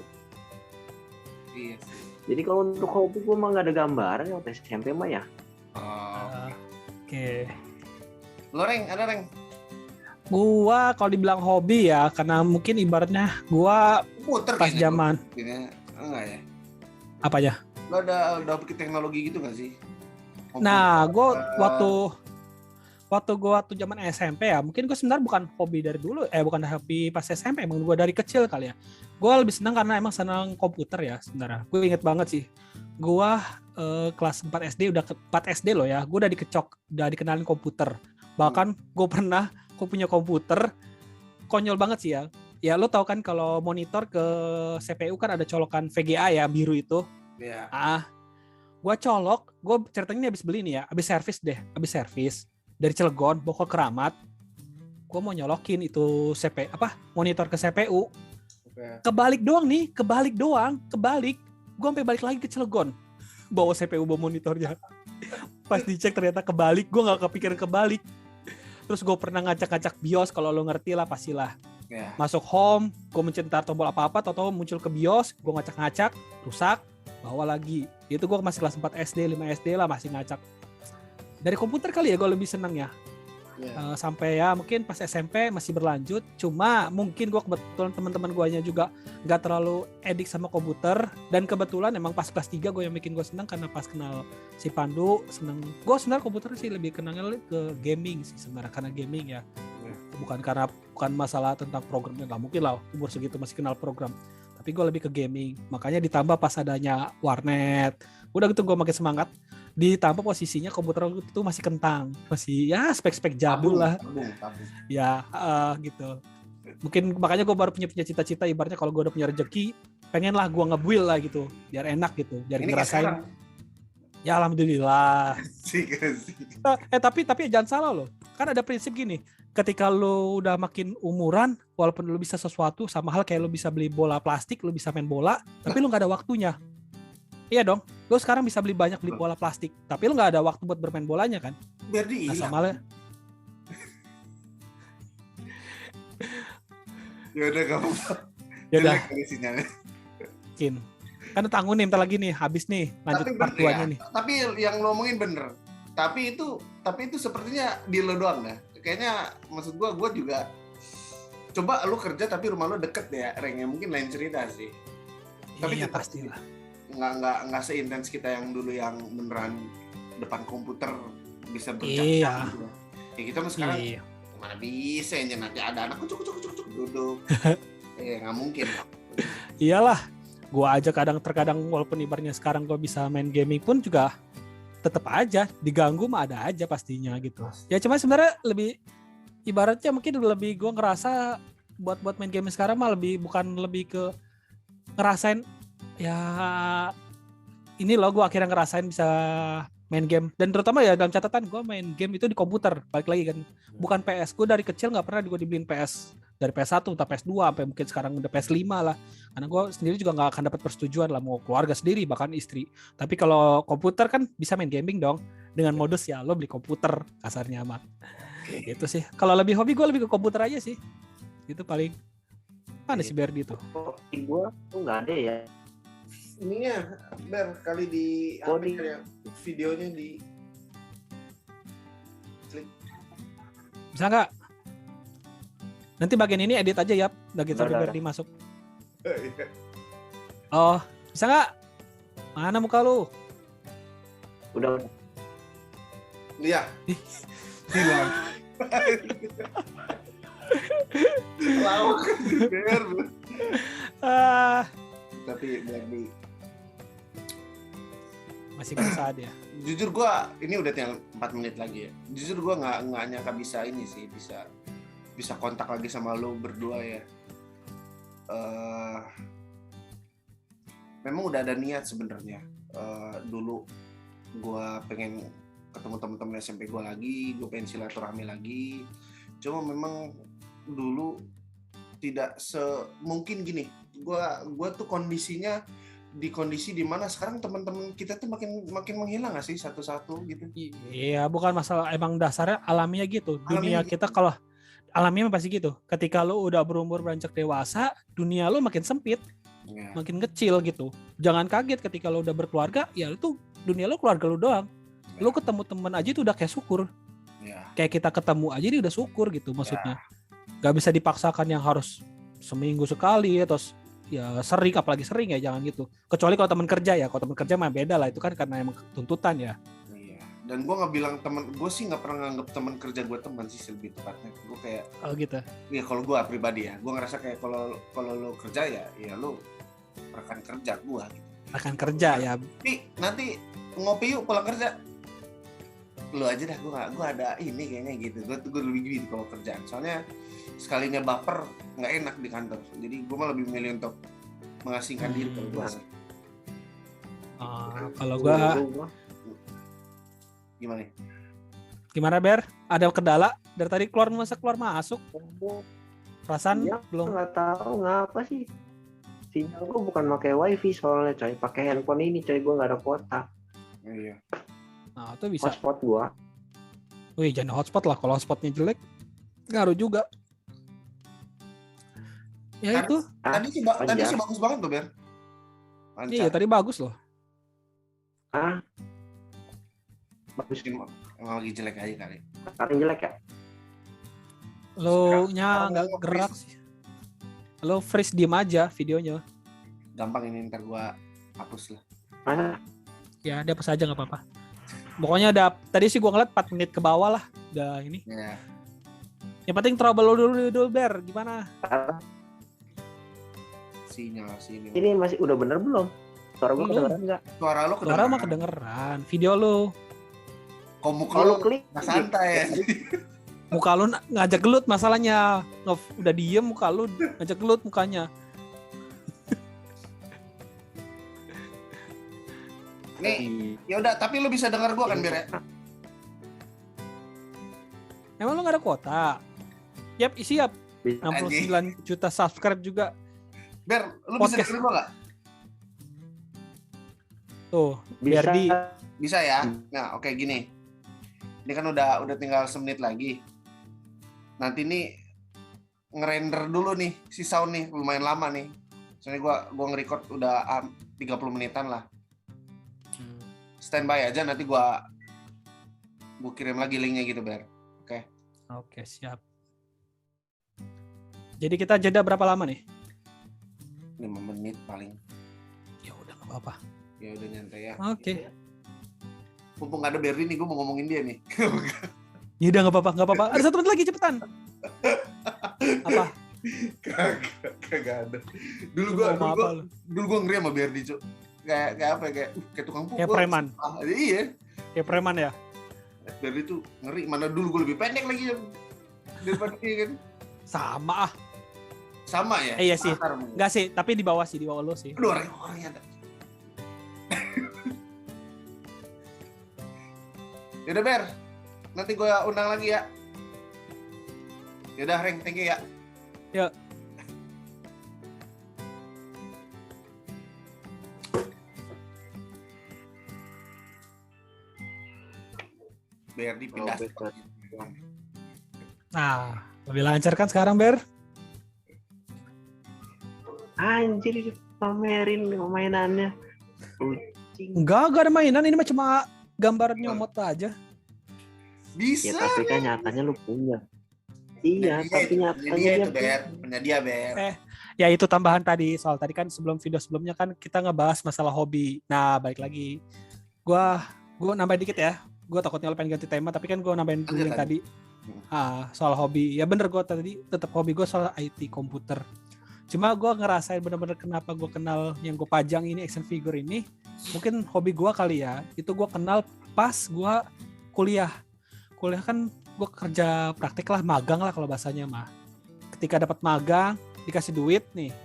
Iya. Jadi kalau untuk hobi gua mah nggak ada gambaran waktu SMP mah ya. Oke. Lo ada Reng? Gua kalau dibilang hobi ya, karena mungkin ibaratnya gua puter pas zaman. Enggak ya? Apa ya? Lo udah bikin teknologi gitu nggak sih? Komputer. Nah, gua waktu zaman SMP ya, mungkin gue sebenarnya bukan hobi dari dulu, bukan hobi pas SMP, emang gue dari kecil kali ya. Gue lebih senang karena emang senang komputer ya sebenarnya. Gue inget banget sih, gue kelas 4 SD udah 4 SD loh ya, gue udah dikenalin komputer. Bahkan gue punya komputer, konyol banget sih ya. Ya lo tau kan kalau monitor ke CPU kan ada colokan VGA ya, biru itu. Iya. Gue colok, gue ceritanya habis beli nih ya, habis servis dari Cilegon bawa ke Keramat. Gue mau nyolokin itu monitor ke CPU. Okay. Kebalik doang. Gue sampai balik lagi ke Cilegon. Bawa CPU, bawa monitornya. Pas dicek ternyata kebalik, gue nggak kepikiran kebalik. Terus gue pernah ngacak-ngacak BIOS, kalau lo ngerti lah pastilah. Yeah. Masuk home, gue mencentar tombol apa-apa, atau muncul ke BIOS, gue ngacak-ngacak, rusak, bawa lagi. Itu gue masih kelas 4 SD, 5 SD lah masih ngacak. Dari komputer kali ya gue lebih senang ya. Yeah. Sampai ya mungkin pas SMP masih berlanjut. Cuma mungkin gue kebetulan teman-teman gue juga gak terlalu edik sama komputer. Dan kebetulan emang pas kelas 3 gue yang bikin gue senang karena pas kenal si Pandu seneng. Gue sebenarnya komputer sih lebih kenalnya ke gaming sih sebenarnya, karena gaming ya. Yeah. Bukan masalah tentang programnya, gak mungkin lah umur segitu masih kenal program. Tapi gue lebih ke gaming. Makanya ditambah pas adanya warnet. Udah gitu gue makin semangat. Ditambah posisinya komputer itu masih kentang, masih ya spek-spek jadul lah. Ya gitu. Mungkin makanya gue baru punya cita-cita, ibaratnya kalau gue udah punya rezeki, pengen lah gue nge-build lah gitu, biar enak gitu, biar ngerasain. Ya alhamdulillah. Tapi jangan salah loh. Kan ada prinsip gini, ketika lo udah makin umuran, walaupun lo bisa sesuatu, sama hal kayak lo bisa beli bola plastik, lo bisa main bola, tapi lo nggak ada waktunya. Iya dong, lo sekarang bisa beli bola plastik, tapi lo nggak ada waktu buat bermain bolanya kan? Biar dihilang. Sama lah. Yaudah kamu. Yaudah. Mungkin. Kan tanggung nih, bentar lagi nih, habis nih, lanjut part 2-nya nih. Tapi yang lo ngomongin bener. Tapi itu sepertinya di lo doang dah. Kayaknya maksud gue juga coba lo kerja tapi rumah lo deket ya, Reng, ya mungkin lain cerita sih. Tapi iya pastilah. Nggak seintens kita yang dulu yang beneran depan komputer bisa bercakap. Iya. Gitu. Ya kita sekarang mana bisa ya, nanti ada anak kucuk duduk. Nggak mungkin. Iyalah, gua aja terkadang walaupun ibaratnya sekarang gua bisa main gaming pun juga tetap aja diganggu mah ada aja pastinya gitu. Ya cuma sebenarnya lebih ibaratnya mungkin lebih gua ngerasa buat main game sekarang mah bukan lebih ke ngerasain ya ini loh, gue akhirnya ngerasain bisa main game, dan terutama ya dalam catatan gue main game itu di komputer, balik lagi kan bukan PS. Gue dari kecil nggak pernah gue dibeliin PS dari PS1 atau PS2 sampai mungkin sekarang udah PS5 lah. Karena gue sendiri juga nggak akan dapat persetujuan lah mau keluarga sendiri bahkan istri. Tapi kalau komputer kan bisa main gaming dong dengan modus ya lo beli komputer kasarnya amat. Gitu sih. Kalau lebih hobi gue lebih ke komputer aja sih. Itu paling. Mana si Berdi tuh? Hobi gue tuh nggak ada ya. Ininya Ber kali di ya, videonya di klik. Bisa nggak? Nanti bagian ini edit aja ya, bagian sampai Berdi masuk. Oh, bisa nggak? Mana muka lu? Udah. Iya. Hilang. Lawak Ber. Tapi Berdi masih berusaha dia. Jujur gue ini udah tinggal 4 menit lagi ya. Jujur gue nggak nyangka bisa ini sih, bisa kontak lagi sama lo berdua ya. Memang udah ada niat sebenarnya. Dulu gue pengen ketemu teman-teman SMP gue lagi, gue pengen silaturahmi lagi. Cuma memang dulu tidak semungkin gini. Gue tuh kondisinya di kondisi dimana sekarang teman-teman kita tuh makin menghilang nggak sih satu-satu gitu. Iya, bukan masalah, emang dasarnya alamiah gitu. Dunia kita kalau alamiah pasti gitu. Ketika lo udah berumur beranjak dewasa, dunia lo makin sempit, makin kecil gitu. Jangan kaget ketika lo udah berkeluarga, ya itu dunia lo keluarga lo doang. Lo ketemu teman aja itu udah kayak syukur. Kayak kita ketemu aja dia udah syukur gitu maksudnya. Gak bisa dipaksakan yang harus seminggu sekali atau ya sering, apalagi sering ya jangan gitu. Kecuali kalau teman kerja ya, kalau teman kerja mah beda lah, itu kan karena emang tuntutan ya. Iya. Dan gue nggak bilang teman, gue sih nggak pernah nganggap teman kerja gue teman sih lebih tepatnya. Gue kayak. Oh gitu. Iya kalau gue pribadi ya, gue ngerasa kayak kalau lo kerja ya lo rekan kerja gue. Gitu. Rekan kerja ya. Nanti ngopi yuk pulang kerja. Lo aja dah, gue ada ini kayaknya gitu. Gue lebih gitu kalau kerjaan. Soalnya sekalinya baper nggak enak di kantor, jadi gue malah lebih milih untuk mengasingkan diri kalau gue. Kalau gue gimana Ber? Ada kendala dari tadi keluar masuk? Perasaan ya, belum? Nggak tahu ngapa sih. Sinyal gue bukan pakai wifi soalnya coy, pakai handphone ini coy, gue nggak ada kuota. Iya. Nah itu bisa. Hotspot gue. Wih jangan hotspot lah, kalau hotspotnya jelek ngaruh juga. Ya itu. Tadi sih bagus banget tuh Ber. Lancar. Iya tadi bagus loh. Bagus. Emang lagi jelek aja kali. Paling jelek ya? Lo nya nggak gerak sih. Lo freeze diem aja videonya. Gampang ini ntar gua hapus lah. Ya dia hapus aja nggak apa-apa. Pokoknya ada tadi sih gua ngeliat 4 menit ke bawah lah. Udah ini. Yeah. Yang penting trouble lo dulu Ber. Gimana? Sinyal. Ini masih udah bener belum? Suara gue kedengeran nggak? Suara lo kedengeran. Suara mah kedengeran. Video lo. Kok muka lo klik santai ya? Muka lo ngajak gelut masalahnya. Udah diem muka lo ngajak gelut mukanya. Nih, ya udah. Tapi lo bisa dengar gue kan Ber ya? Emang lo nggak ada kuota? Yap, isi yap. 69 juta subscribe juga. Ber, lu bisa dengerin gua nggak? Tuh, Berdi. Bisa ya? Nah, oke gini. Ini kan udah tinggal semenit lagi. Nanti nih ngerender dulu nih si sound nih, lumayan lama nih. Soalnya gua nge-record udah 30 menitan lah. Standby aja, nanti gua kirim lagi linknya gitu Ber. Oke. Oke, siap. Jadi kita jeda berapa lama nih? 5 menit paling. Ya udah nggak apa-apa. Ya udah nyantai ya. Oke. Mumpung nggak ada Berdi nih, gue mau ngomongin dia nih. Ya udah nggak apa-apa. Ada 1 menit lagi cepetan. Apa? Kagak ada. Dulu gue ngeri sama Berdi Cuk. Kayak apa ya? Kayak tukang pukul. Kayak preman. Iya. Kayak preman ya. Berdi tuh ngeri. Mana dulu gue lebih pendek lagi daripada dia kan. Sama ya? Iya sih. Enggak sih, tapi di bawah lo sih. Aduh, orang-orangnya ada. Yaudah Ber, nanti gue undang lagi ya. Yaudah Reng, thank you ya. Ya. Biar dipindah. Nah, lebih lancar kan sekarang, Ber? Anjir, pamerin mainannya. Enggak ada mainan, ini mah cuma gambar nyomot aja. Bisa. Ya, tapi kan nyatanya lu punya. Iya, tapi nyatanya dia punya dia, Ber. Ya itu tambahan tadi, soal tadi kan video sebelumnya kan kita ngebahas masalah hobi. Nah, balik lagi. Gua nambahin dikit ya. Gue takutnya lo pengen ganti tema, tapi kan gue nambahin dulu yang tadi. Soal hobi. Ya bener, gue tadi tetap hobi gue soal IT komputer. Cuma gue ngerasain bener-bener kenapa gue kenal yang gue pajang ini, action figure ini. Mungkin hobi gue kali ya. Itu gue kenal pas gue kuliah. Kuliah kan gue kerja praktik lah, magang lah kalau bahasanya mah. Ketika dapat magang, dikasih duit nih.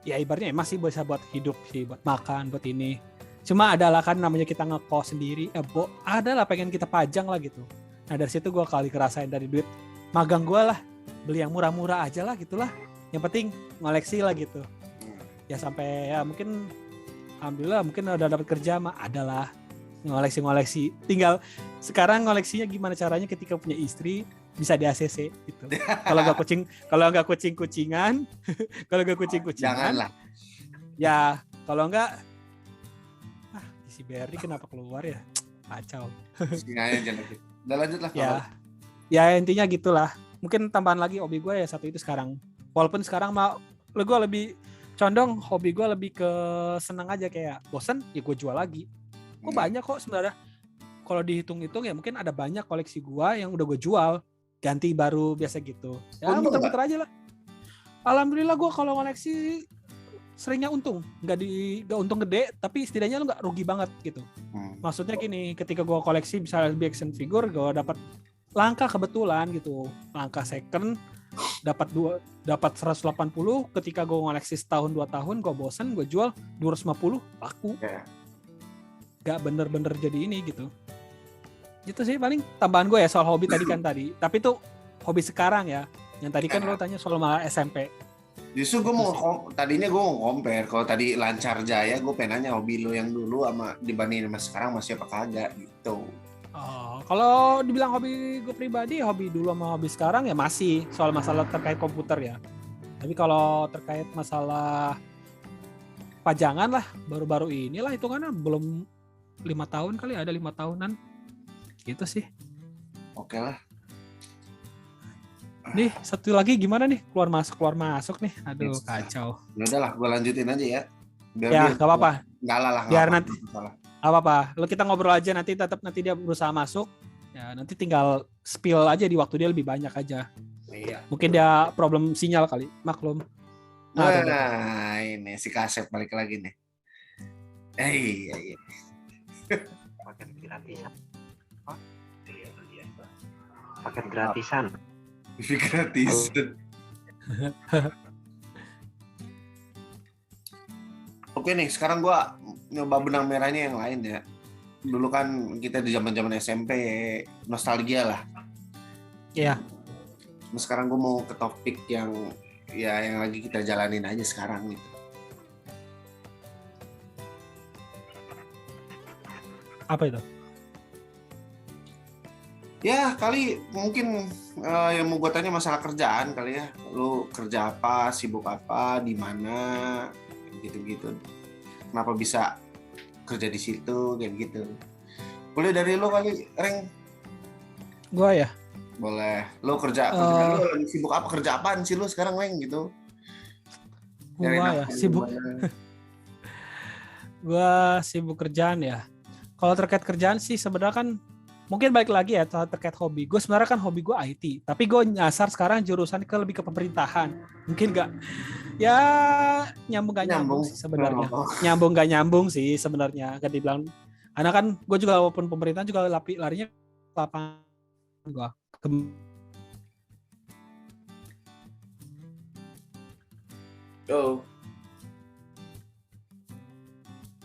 Ya ibaratnya masih bisa buat hidup sih, buat makan, buat ini. Cuma adalah kan namanya kita ngekos sendiri, adalah pengen kita pajang lah gitu. Nah dari situ gue kali ngerasain dari duit magang gue lah, beli yang murah-murah aja lah gitulah. Yang penting ngoleksi lah gitu. Ya sampai ya mungkin alhamdulillah mungkin udah dapat kerja mah adalah ngoleksi. Tinggal sekarang ngoleksinya gimana caranya ketika punya istri bisa di ACC gitu. Kalau nggak kucing-kucingan, janganlah. Ya kalau nggak si Berry kenapa keluar ya? Kacau. Udah lanjut lah. Ya intinya gitulah. Mungkin tambahan lagi hobi gue ya satu itu sekarang. Walaupun sekarang gue lebih condong hobi gue lebih ke senang aja, kayak bosan ya gue jual lagi. Gue banyak kok sebenarnya. Kalau dihitung-hitung ya mungkin ada banyak koleksi gue yang udah gue jual, ganti baru biasa gitu. Ya muter-muter aja lah. Alhamdulillah gue kalau koleksi seringnya untung, nggak untung gede, tapi setidaknya lu nggak rugi banget gitu. Maksudnya gini, ketika gue koleksi bisa lebih action figure, gue dapat langka kebetulan gitu, langka second, dapat 180. Ketika gue koleksi setahun 2 tahun, gue bosen, gue jual 250 laku. Nggak bener-bener jadi ini gitu. Gitu sih paling tambahan gue ya soal hobi tadi kan tadi. Tapi itu hobi sekarang ya. Yang tadi kan lo tanya soal malah SMP. Justru gue tadinya gue mau compare. Kalau tadi lancar jaya, gue pengen nanya hobi lo yang dulu sama dibandingin sama sekarang masih apa kagak gitu. Kalau dibilang hobi gue pribadi, hobi dulu sama hobi sekarang ya masih soal masalah terkait komputer ya. Tapi kalau terkait masalah pajangan lah, baru-baru inilah hitungannya belum 5 tahun kali, ada 5 tahunan. Gitu sih. Oke lah. Nih satu lagi gimana nih, keluar masuk nih, aduh kacau. Ya udahlah, gue lanjutin aja ya. Nggak apa-apa. Nggak lah. Biar nanti apa-apa. Lo kita ngobrol aja nanti dia berusaha masuk. Ya nanti tinggal spill aja di waktu dia lebih banyak aja. Iya. Mungkin dia problem sinyal kali, maklum. Nah ini si Kasep balik lagi nih. Iya. Paket gratisan. Paket gratisan. Gratis. Oke nih, sekarang gua nyoba benang merahnya yang lain ya. Dulu kan kita di zaman-zaman SMP nostalgia lah. Iya. Sekarang gua mau ke topik yang lagi kita jalanin aja sekarang gitu. Apa itu? Ya kali mungkin yang mau gue tanya masalah kerjaan kali ya. Lu kerja apa, sibuk apa, di mana, gitu-gitu. Kenapa bisa kerja di situ, kayak gitu. Boleh dari lu kali, Reng? Gua ya? Boleh. Lu kerja lu lagi sibuk apa, kerja apaan sih lu sekarang, Reng, gitu? Gua ya, sibuk. Gua sibuk kerjaan ya. Kalau terkait kerjaan sih sebenarnya kan mungkin balik lagi ya terkait hobi. Gue sebenarnya kan hobi gue IT, tapi gue nyasar sekarang jurusan lebih ke pemerintahan. Mungkin nggak, ya nyambung sih sebenarnya. Nyambung nggak nyambung sih sebenarnya. Kan dibilang, karena kan gue juga walaupun pemerintahan juga larinya lapangan gue.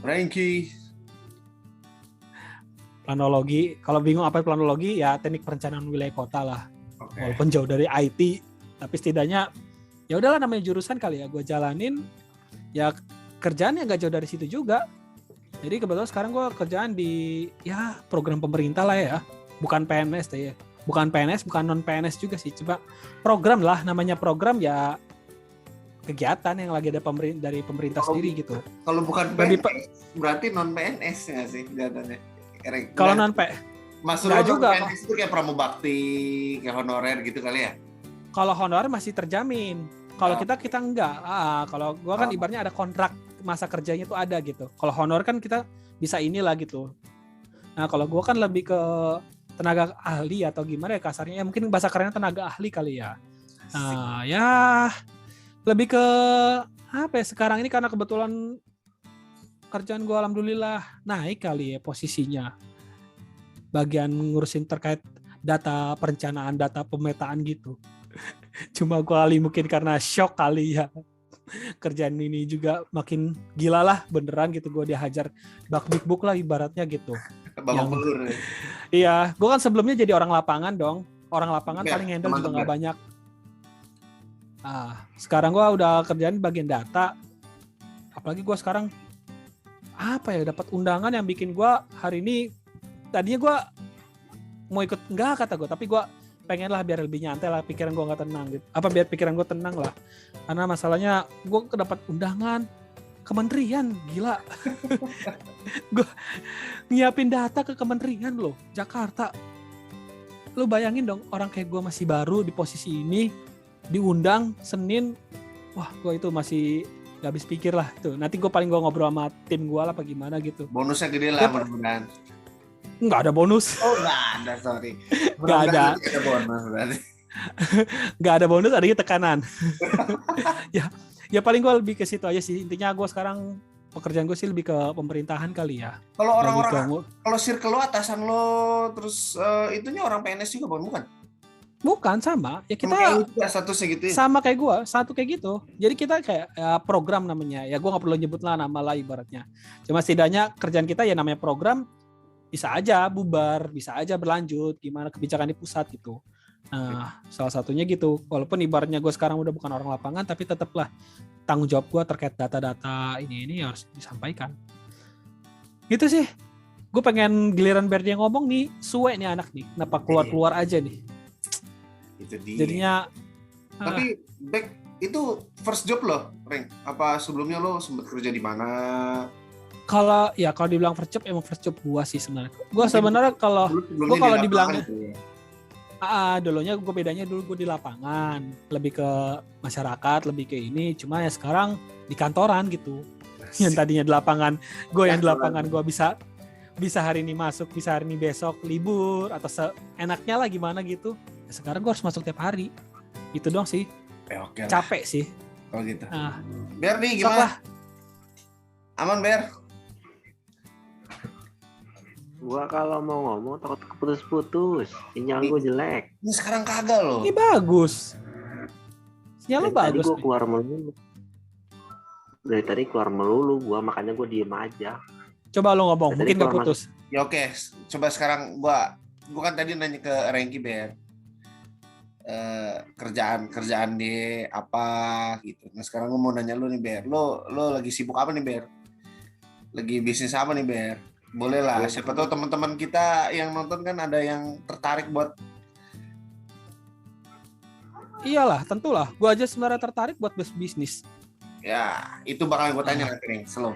Ranky. Planologi, kalau bingung apa planologi ya teknik perencanaan wilayah kota lah. Okay. Walaupun jauh dari IT, tapi setidaknya ya udahlah namanya jurusan kali ya gue jalanin, ya kerjaan yang gak jauh dari situ juga. Jadi kebetulan sekarang gue kerjaan di ya program pemerintah lah ya, bukan PNS ya, bukan PNS, bukan non PNS juga sih, coba program lah, namanya program ya kegiatan yang lagi ada dari pemerintah sendiri gitu. Kalau bukan PNS berarti non PNS nggak sih kelihatannya? Kalau non PNS masuk juga PNS itu kayak pramubakti, kayak honorer gitu kali ya? Kalau honorer masih terjamin. Kalau kita enggak. Kalau gua kan ibaratnya ada kontrak masa kerjanya tuh ada gitu. Kalau honor kan kita bisa inilah gitu. Nah kalau gue kan lebih ke tenaga ahli atau gimana ya kasarnya, ya mungkin bahasa kerennya tenaga ahli kali ya. Nah ya lebih ke apa ya, sekarang ini karena kebetulan kerjaan gue alhamdulillah naik kali ya posisinya, bagian ngurusin terkait data perencanaan, data pemetaan gitu. Cuma gue kali mungkin karena shock kali ya, kerjaan ini juga makin gila lah beneran gitu, gue dihajar bak big book lah ibaratnya gitu. Babak belur. Iya, gue kan sebelumnya jadi orang lapangan dong, orang lapangan paling handle juga nggak banyak. Sekarang gue udah kerjaan bagian data, apalagi gue sekarang apa ya, dapat undangan yang bikin gue hari ini, tadinya gue mau ikut enggak kata gue, tapi gue pengen lah biar lebih nyantai lah, pikiran gue nggak tenang gitu. Biar pikiran gue tenang lah. Karena masalahnya gue dapat undangan kementerian, gila. Gue nyiapin data ke kementerian loh, Jakarta. Lu bayangin dong, orang kayak gue masih baru di posisi ini, diundang Senin, wah gue itu masih gak habis pikir lah itu. Nanti gue paling ngobrol sama tim gue lah apa gimana gitu. Bonusnya gede lah mudah-mudahan. Nggak ada bonus. Oh nggak ada, sorry. Nggak ada. Ada bonus berarti. Nggak ada bonus, adanya tekanan. ya paling gue lebih ke situ aja sih. Intinya gue sekarang pekerjaan gue sih lebih ke pemerintahan kali ya. Kalau orang-orang, kalau circle lo atasan lo terus itunya orang PNS juga bukan? Bukan, sama. Ya kita statusnya gitu ya? Sama kayak gue, satu kayak gitu. Jadi kita kayak ya, program namanya. Ya gue nggak perlu nyebut lah nama lah ibaratnya. Cuma setidaknya kerjaan kita ya namanya program, bisa aja bubar, bisa aja berlanjut, gimana kebijakan di pusat gitu. Nah, salah satunya gitu. Walaupun ibaratnya gue sekarang udah bukan orang lapangan, tapi tetaplah tanggung jawab gue terkait data-data ini harus disampaikan. Gitu sih. Gue pengen giliran Berdi yang ngomong nih, suwe nih anak nih. Kenapa keluar-keluar aja nih? Itu dia. Jadinya. Tapi back itu first job loh, Reng. Apa sebelumnya lo sempat kerja di mana? Kalau dibilang first job, emang first job gua sih sebenarnya. Gua sebenarnya kalau dibilang dulunya gue bedanya dulu gue di lapangan, lebih ke masyarakat, lebih ke ini. Cuma ya sekarang di kantoran gitu. Yang tadinya di lapangan, gue bisa hari ini masuk, bisa hari ini besok libur atau seenaknya lah gimana gitu. Ya sekarang gue harus masuk tiap hari. Itu doang sih. Oke. Capek sih. Oh gitu. Ber nih gimana? Aman Ber? Gua kalau mau ngomong takut keputus-putus, sinyal gue jelek. Ini sekarang kagak loh. Ini bagus. Sinyal lo bagus. Tadi gue keluar melulu. Dari tadi keluar melulu gua, makanya gue diem aja. Coba lo ngomong, mungkin gak putus. Ya oke, coba sekarang gua kan tadi nanya ke Rengki Ber. Kerjaan di apa gitu. Nah sekarang gue mau nanya lu nih Ber. Lo lagi sibuk apa nih Ber? Lagi bisnis apa nih Ber? Boleh lah, siapa tahu teman-teman kita yang nonton kan ada yang tertarik buat. Iyalah, tentulah. Gue aja sebenarnya tertarik buat bisnis. Ya, itu bakal gue tanya nanti nih, slow.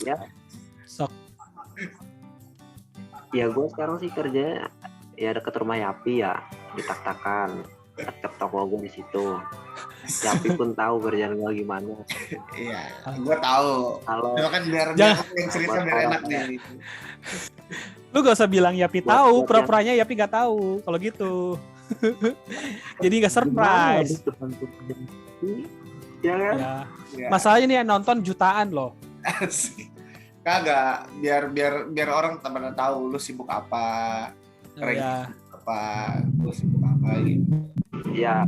Ya. Sok. Ya gue sekarang sih kerjanya ya deket rumah Yapi ya, di Tak-Takan. Deket toko gue di situ. Yapi pun tahu kerjaan gue gimana. Iya, gue tahu. Kalau kan biar yang cerita biar enak nih. Lu gak usah bilang Yapi tahu, pura-puranya Yapi gak tahu. Kalau gitu. Jadi gak surprise. Ya kan? Ya. Masalahnya nih nonton jutaan loh. Kagak, biar orang pada tahu lu sibuk apa. Lu sibuk apa gitu. Ya,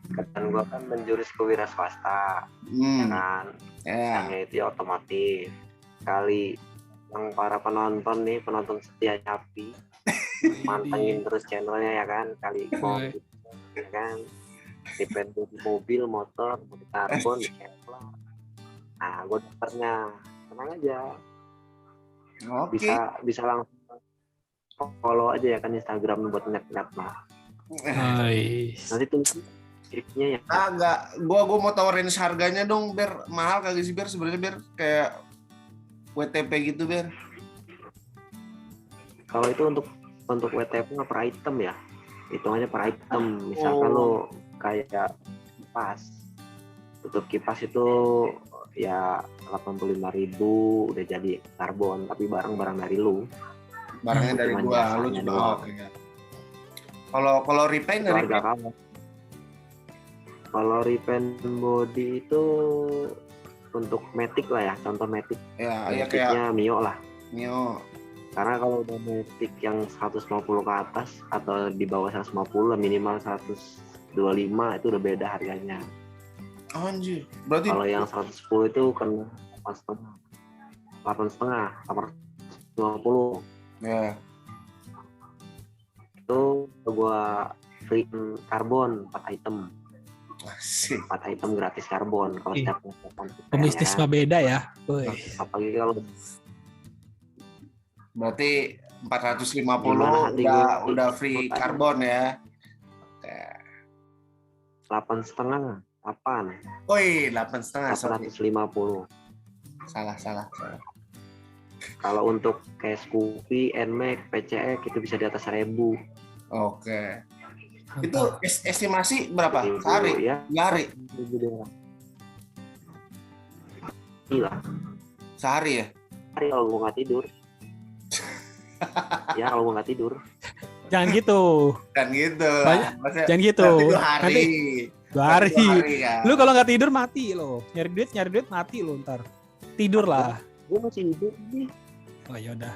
kerjaan gue kan menjurus ke wira swasta, ya kan? Hanya itu ya otomotif. Kali yang para penonton setia Yapi, mantengin terus channelnya ya kan, kali mau, ya kan? repaint bodi mobil, motor, bodi karbon, Kevlar. Nah, gue daftarnya, tenang aja. Oke. Bisa langsung follow aja ya kan Instagram buat net-net lah. Nanti tulis skripnya ya. Enggak, gua mau tawarin harganya dong, Ber. Mahal kagak sih, Ber? Sebenarnya, Ber, kayak WTP gitu, Ber. Kalau itu untuk WTP nggak per item ya, hitungannya per item. Misalkan lo kayak kipas itu ya 85.000 udah jadi karbon, tapi barang dari lu. Barangnya dari gua, lu juga oke. Kalau repaint dari kalau repaint body itu untuk Matic lah ya, contoh Matic. Ya, Maticnya kayak Mio lah. Mio. Karena kalau udah Matic yang 150 ke atas atau di bawah 150 minimal 125 itu udah beda harganya. Anjir. Berarti kalau yang 110 itu kena 8,5 ya. Itu gua free karbon 4 item. Asik. 4 item gratis karbon kalau setiap Pembisnis mah beda ya. Apalagi kalau berarti 450 udah free karbon ya. Oke. 8,5 8. Oi, 8,5. 850. Salah. Kalau untuk kayak Scoopy, NMAX, PCX itu bisa di atas 1.000. Oke. Itu estimasi berapa? Sehari? Ya. Hari? Gila. Sehari ya? Hari kalau gua nggak tidur. Ya kalau gua nggak tidur. Jangan gitu. Jangan gitu. Jangan gitu. Nanti 2 hari. Kan? Lu kalau nggak tidur mati lo. Nyari duit mati lo ntar. Tidur lah. Gue masih hidup nih. Oh ya udah.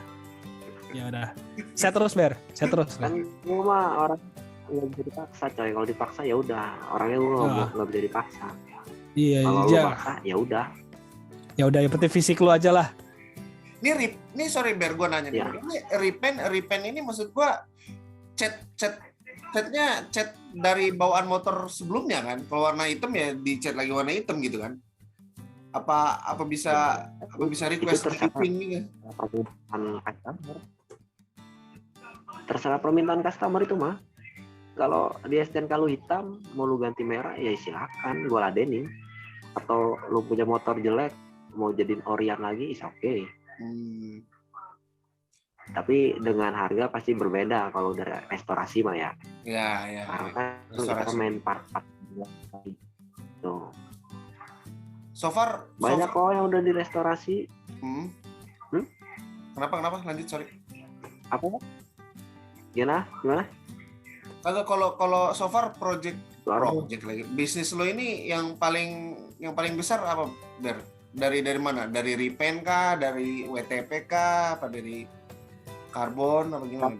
Saya terus Ber. Kan gue mah orang nggak bisa dipaksa coy. Kalau dipaksa ya udah. Orangnya gue nggak bisa dipaksa. Iya. Kalau lu paksa ya udah. Ya udah, yang penting fisik lu aja lah. Ini sorry Ber, gue nanya ya. Ini repaint ini maksud gue catnya dari bawaan motor sebelumnya kan? Kalau warna hitam ya dicat lagi warna hitam gitu kan? Apa bisa request repaint gitu? Permintaan customer. Terserah permintaan customer itu mah. Kalau di STNK lu hitam, mau lu ganti merah ya silakan, gue ladenin. Atau lu punya motor jelek, mau jadiin orian lagi, is okay. Tapi dengan harga pasti berbeda kalau dari restorasi mah ya. Ya. Karena kan kita main part-part tuh. So far banyak kok yang udah direstorasi. Kenapa? Lanjut, sorry. Apa? Gimana? Kalau so far project lagi. Bisnis lo ini yang paling besar apa, Ber? Dari mana? Dari repaint kah? Dari WTP kah? Apa dari karbon apa gimana?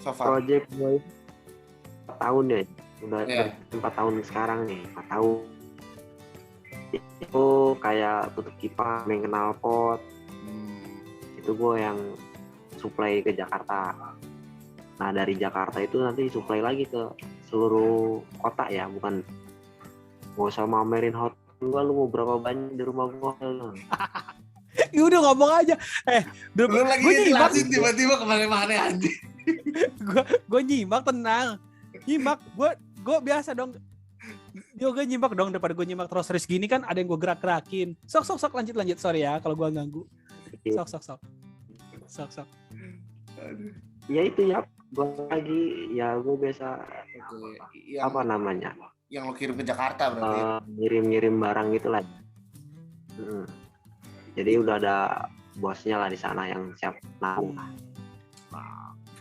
So far. Project gue 4 tahun ya. Udah 4 tahun sekarang nih. 4 tahun. Itu kayak tutup kipas, main knalpot. Itu gue yang supply ke Jakarta. Nah dari Jakarta itu nanti supply lagi ke seluruh kota ya, bukan gak usah mamerin hotel gua, lu mau berapa banyak di rumah gua. Ya udah ngomong aja. Lu lagi jelasin tiba-tiba kemana-mana aja. Gue nyimak, tenang. Gue biasa dong. Gue nyimak dong, daripada gue nyimak terus gini kan ada yang gue gerak-gerakin. Sok lanjut. Sorry ya kalau gue ganggu. Sok. Ya itu ya, gue biasa apa namanya? Yang lo kirim ke Jakarta berarti. Ngirim barang gitu lah. Jadi udah ada bosnya lah di sana yang siap nanggung.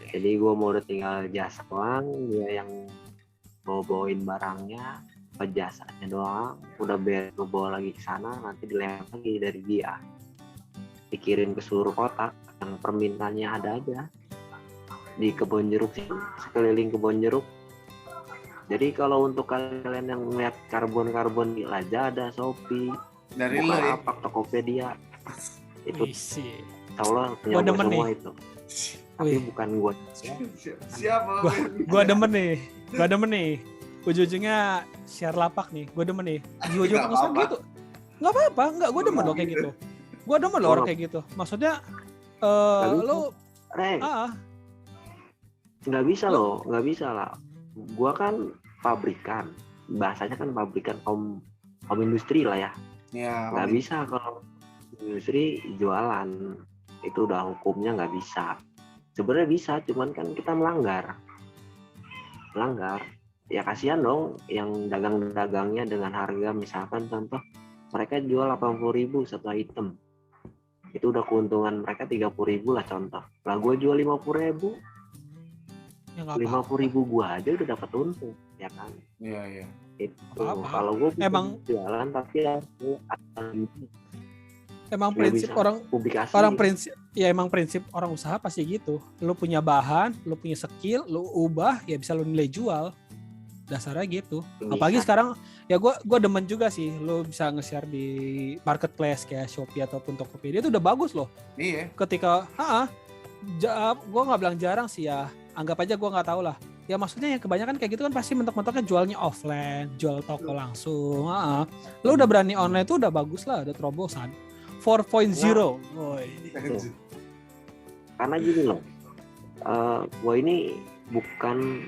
Jadi gue mau udah tinggal jasa doang, dia yang bawain barangnya, jasanya doang. Udah biar gue bawa lagi ke sana, nanti dilempar lagi dari dia, dikirim ke seluruh kota yang permintaannya ada aja. Di Kebon Jeruk sih, sekeliling Kebon Jeruk. Jadi kalau untuk kalian yang melihat karbon di Lazada, Shopee, dari Bukalapak, Tokopedia, itu Allah punya gua demen semua nih. itu. Tapi bukan gue. Siapa? Gua demen nih. ujung-ujungnya share lapak nih. Gue demen nih. Jiwa-jiwa pengusaha gitu. Nggak apa-apa, nggak. Gue demen loh kayak gitu. Gue demen loh orang kayak gitu. Maksudnya lo nggak bisa loh, nggak bisa lah. Gue kan pabrikan, bahasanya kan pabrikan home industri lah ya. Nggak bisa kalau industri jualan, itu udah hukumnya nggak bisa. Sebenarnya bisa, cuman kan kita melanggar. Ya kasihan dong yang dagang-dagangnya dengan harga misalkan contoh mereka jual 80.000 satu item, itu udah keuntungan mereka 30.000 lah contoh. Lah gue jual 50.000, ya 50.000 gue aja udah dapat untung, ya kan? Iya. Itu kalau gue emang jualan tapi ya emang prinsip emang prinsip orang usaha pasti gitu. Lu punya bahan, lu punya skill, lu ubah ya bisa lu nilai jual. Dasarnya gitu. Apalagi sekarang ya gue demen juga sih lu bisa nge-share di marketplace kayak Shopee ataupun Tokopedia itu udah bagus loh. Iya. Ketika gue nggak bilang jarang sih ya. Anggap aja gue nggak tahu lah. Ya maksudnya yang kebanyakan kayak gitu kan pasti mentok-mentoknya jualnya offline, jual toko langsung. Lu udah berani online tuh udah bagus lah, udah terobosan. 4.0. Karena gini loh, gue ini bukan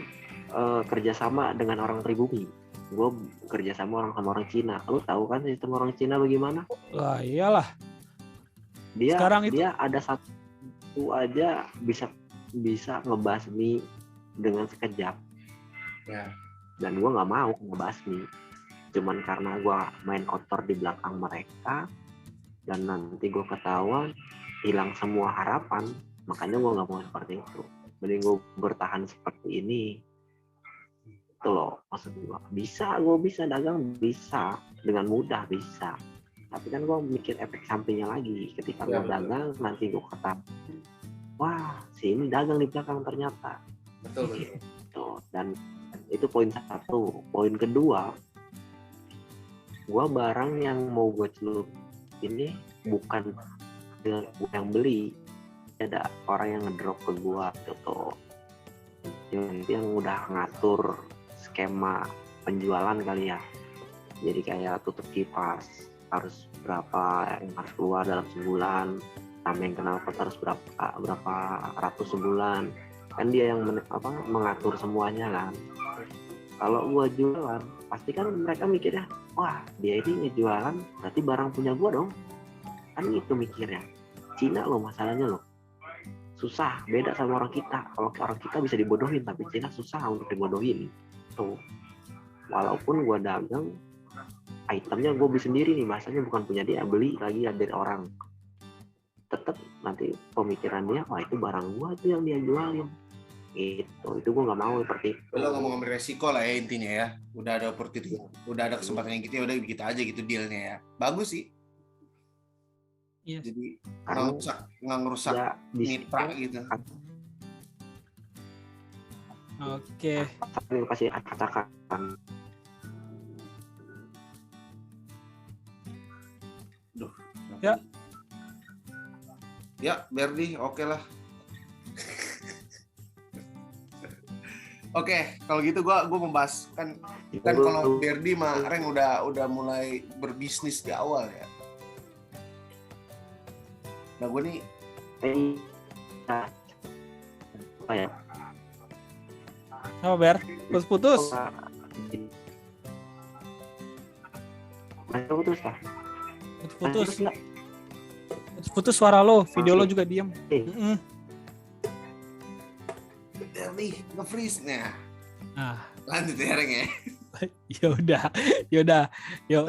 kerjasama dengan orang pribumi. Gue kerjasama sama orang Cina. Lu tahu kan sistem orang Cina bagaimana? Wah iyalah. Dia ada satu aja bisa ngebasmi dengan sekejap. Ya. Dan gue nggak mau ngebasmi. Cuman karena gue main kotor di belakang mereka. Dan nanti gue ketahuan hilang semua harapan, makanya gue nggak mau seperti itu. Mending gue bertahan seperti ini. Itu loh maksud gue. Gue bisa dagang, bisa dengan mudah bisa. Tapi kan gue mikir efek sampingnya lagi. Ketika gue dagang, nanti gue ketahuan, wah si ini dagang di belakang ternyata. Betul. Gitu. Dan itu poin satu. Poin kedua, gue barang yang mau gue celup ini bukan yang beli, ada orang yang ngedrop ke gua gitu, yang udah ngatur skema penjualan kali ya. Jadi kayak tutup kipas harus berapa yang harus keluar dalam sebulan, sama yang knalpot harus berapa ratus sebulan, kan dia yang mengatur semuanya kan. Kalau gua jualan pasti kan mereka mikirnya, wah dia ini ngejualan berarti barang punya gua dong, kan itu mikirnya. Cina loh masalahnya loh, susah, beda sama orang kita. Kalau orang kita bisa dibodohin, tapi Cina susah untuk dibodohin tuh. Walaupun gua dagang itemnya gue beli sendiri nih, bahasanya bukan punya dia, beli lagi dari orang, tetap nanti pemikiran dia, wah itu barang gua tuh yang dia jualin. Itu gue nggak mau seperti itu. Lo nggak mau ngambil resiko lah ya intinya ya. Udah ada opportunity, udah ada kesempatan yang gitu ya udah kita aja gitu dealnya ya. Bagus sih. Iya. Jadi nggak ngerusak ya, mitra gitu. Oke. Kasih katakan. Ya. Ya, Berdi, oke lah. Oke, kalau gitu gue membahas kan kalau Berdi mah Reng udah mulai berbisnis di awal ya. Nah gue nih apa ya? Apa Ber? Putus. Putus suara lo, video lo juga diem. Nih nge-freeze nya. Nah, lanjut ya Reng ya. Yaudah, yuk.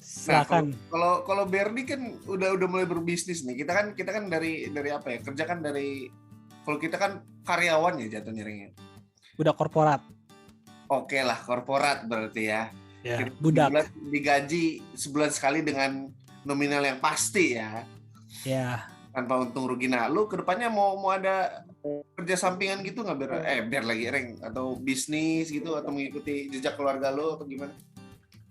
Silakan. Nah, kalau Berdi kan udah mulai berbisnis nih. Kita kan dari apa ya? Kerja kan dari, kalau kita kan karyawan ya jatuhnya Reng ya. Udah korporat. Oke lah, korporat berarti ya. Ya, budak. Digaji sebulan sekali dengan nominal yang pasti ya. Ya. Tanpa untung rugi. Nah, lu kedepannya mau ada kerja sampingan gitu nggak biar lagi Reng, atau bisnis gitu, atau mengikuti jejak keluarga lo atau gimana?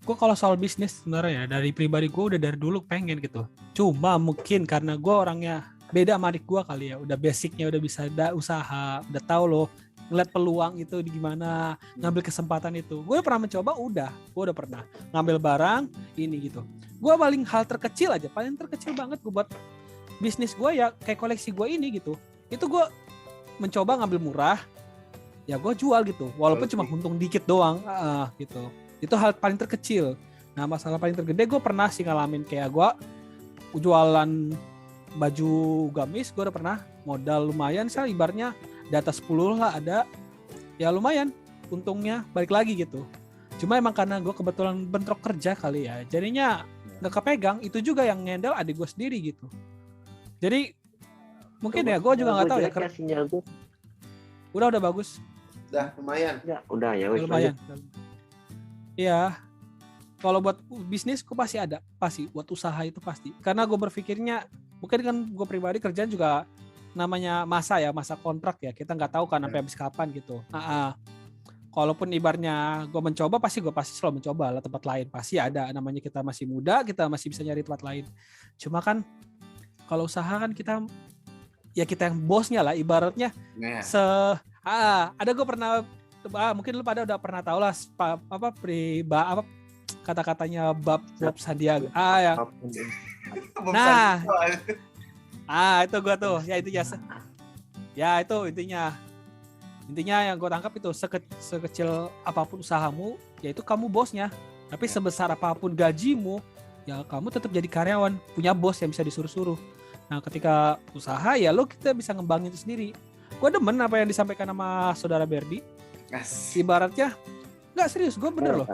Gue kalau soal bisnis sebenarnya dari pribadi gue udah dari dulu pengen gitu. Cuma mungkin karena gue orangnya beda sama adik gue kali ya, udah basicnya udah bisa usaha, udah tahu loh ngeliat peluang itu di gimana, ngambil kesempatan itu. Gue pernah mencoba, gue udah pernah ngambil barang ini gitu. Gue paling hal terkecil aja, paling terkecil banget gue buat bisnis gue ya kayak koleksi gue ini gitu. Itu gue mencoba ngambil murah, ya gue jual gitu, walaupun cuma untung dikit doang, gitu. Itu hal paling terkecil. Nah masalah paling tergede gue pernah sih ngalamin kayak gue jualan baju gamis, gue udah pernah modal lumayan, saya ibaratnya di atas 10 lah ada, ya lumayan untungnya balik lagi gitu. Cuma emang karena gue kebetulan bentrok kerja kali ya, jadinya nggak kepegang. Itu juga yang ngendel adik gue sendiri gitu. Jadi mungkin ya gue juga nggak tahu ya. Udah bagus. Udah lumayan. Ya, udah ya. Lumayan. Iya. Kalau buat bisnis gue pasti buat usaha itu pasti. Karena gue berpikirnya mungkin kan gue pribadi kerjaan juga namanya masa kontrak ya, kita nggak tahu kan sampai habis kapan gitu. Kalaupun ibarnya gue mencoba, pasti selalu mencoba lah tempat lain, pasti ada, namanya kita masih muda, kita masih bisa nyari tempat lain. Cuma kan kalau usaha kan kita yang bosnya lah ibaratnya. Ada gue pernah, mungkin lu pada udah pernah tahu lah kata-katanya Bob Sandiaga ya. Nah, itu gue tuh, ya itu itu intinya yang gue tangkap itu sekecil apapun usahamu, yaitu kamu bosnya. Tapi sebesar apapun gajimu, ya kamu tetap jadi karyawan, punya bos yang bisa disuruh-suruh. Nah, ketika usaha ya kita bisa ngembangin itu sendiri. Gue demen apa yang disampaikan sama saudara Berdi. Ibaratnya, nggak serius, gue bener loh.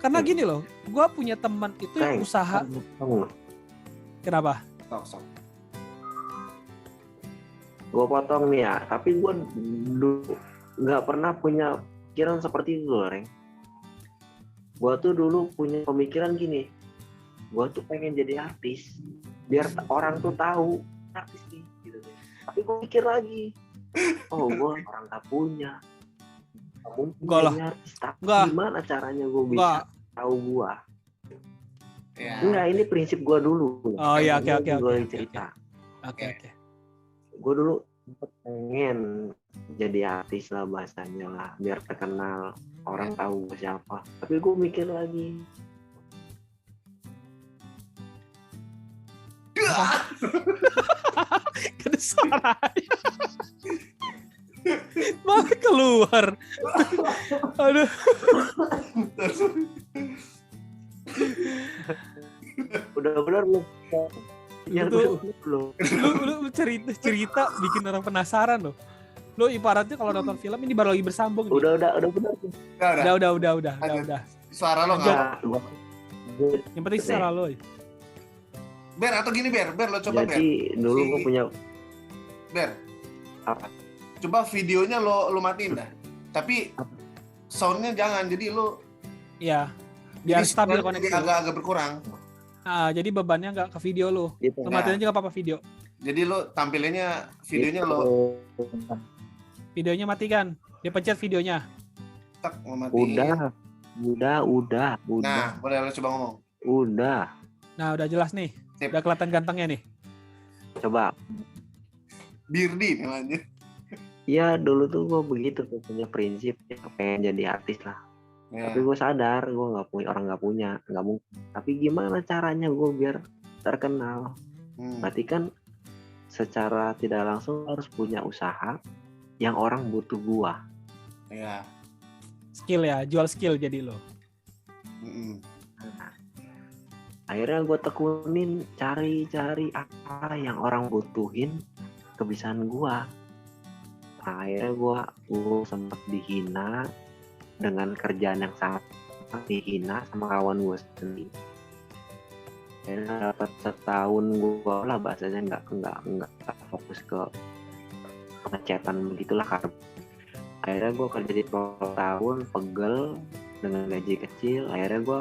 Karena gini loh, gue punya teman itu yang usaha. Kenapa? Gue potong nih ya, tapi gue dulu nggak pernah punya pikiran seperti itu loh, Reng. Gue tuh dulu punya pemikiran gini, gue tuh pengen jadi artis, biar orang tuh tahu artis nih, gitu. Tapi gue pikir lagi, gue orang tak punya, punya artis, tapi gimana caranya gue bisa tahu gue? Enggak, ini prinsip gue dulu. Oh iya, oke. Gue cerita. Oke. Gue dulu pengen jadi artis lah bahasanya lah, biar terkenal, orang tahu gue siapa. Tapi gue mikir lagi. Ada suaranya. Malah keluar. Aduh. Udah benar belum? Ya tuh, lu cerita bikin orang penasaran loh. Lu ibaratnya kalau nonton film ini baru lagi bersambung. Udah benar. Udah. Suara lo nggak? Yang penting suara lo. Ber atau gini Ber lo coba Ber. Jadi dulu gue punya. Ber. Apa? Coba videonya lo matiin dah. Tapi soundnya jangan, jadi lo. Iya. Biar stabil koneksi. Agak berkurang. Jadi bebannya nggak ke video lo. Lo matiin aja nggak apa-apa video. Jadi lo tampilinnya videonya lo. Videonya matikan. Dia pencet videonya. Tak mau matiin. Udah. Nah, boleh lo coba ngomong. Udah. Nah, udah jelas nih. Sip. Udah kelihatan gantengnya nih. Coba. Birdi namanya. Iya, dulu tuh gue begitu tuh, punya prinsip ya, pengen jadi artis lah. Tapi gue sadar gue nggak punya, nggak mungkin. Tapi gimana caranya gue biar terkenal? Berarti kan secara tidak langsung harus punya usaha yang orang butuh gue. Iya. Skill ya, jual skill jadi lo. Nah, akhirnya gue tekunin cari apa yang orang butuhin, kebiasaan gue. Akhirnya gue sempat dihina dengan kerjaan yang sangat dihina sama kawan gue sendiri. Akhirnya dapat setahun gue lah bahasanya nggak fokus ke ngecetan begitulah kan. Akhirnya gue kerja di tahun pegel dengan gaji kecil. Akhirnya gue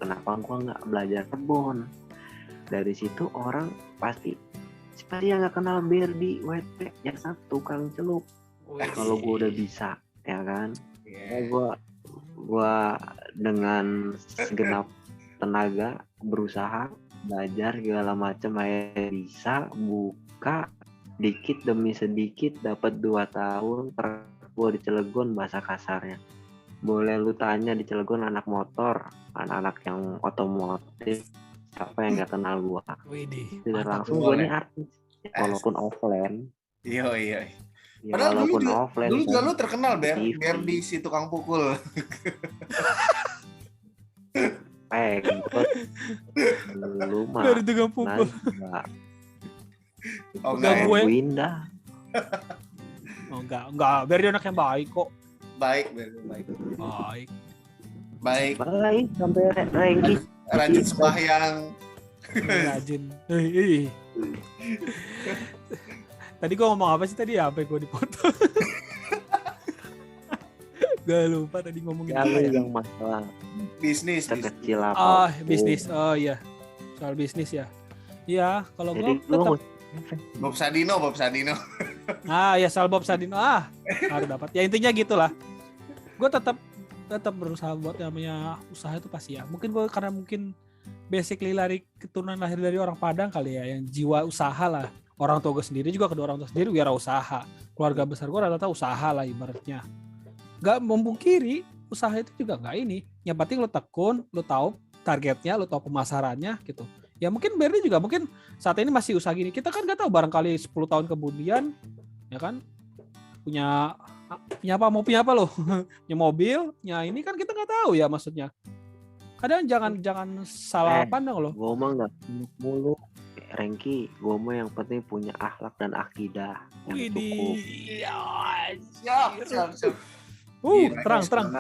kenapa gue nggak belajar kebun? Dari situ orang pasti yang nggak kenal Berdi WP yang satu tukang celup. Kalau gue udah bisa, ya kan? Gue dengan segenap tenaga berusaha belajar segala macam, akhirnya bisa buka sedikit demi sedikit dapat 2 tahun gue di Cilegon bahasa kasarnya. Boleh lu tanya di Cilegon anak motor, anak-anak yang otomotif, siapa yang nggak kenal gue? Tidak langsung gue nih artis, walaupun offline. Iya. Ya, padahal dulu juga lu terkenal Ber di si tukang pukul. Lu mah dari tukang pukul. Enggak gue. Winda. Enggak. Ber dia anak yang baik kok. Baik. Baik sampai ranking. Rajin sembahyang. Rajin. Tadi gue ngomong apa sih tadi? Apa gue dipotong? Gak lupa tadi ngomongin apa ya? Yang masalah bisnis kecil apa? Bisnis. Oh iya. Soal bisnis ya. Iya, kalau gue tetap Bob Sadino. Ya soal Bob Sadino. Harus dapat. Ya intinya gitulah. Gue tetap berusaha buat namanya usaha itu pasti ya. Mungkin gue karena basically keturunan lahir dari orang Padang kali ya, yang jiwa usaha lah. Orang tua gue sendiri juga, kedua orang tua sendiri wira usaha. Keluarga besar gue rata-rata usaha lah ibaratnya. Gak memungkiri usaha itu juga gak ini. Yang penting lo tekun, lo tahu targetnya, lo tahu pemasarannya gitu. Ya mungkin Bernie juga mungkin saat ini masih usaha gini. Kita kan gak tahu barangkali 10 tahun kemudian ya kan punya apa lo? Punya mobil, ya ini kan kita gak tahu ya maksudnya. Kadang jangan salah pandang lo. Gue mah gak mulu. Rengki, gue mah yang penting punya akhlak dan akidah yang cukup. Siap. Terang.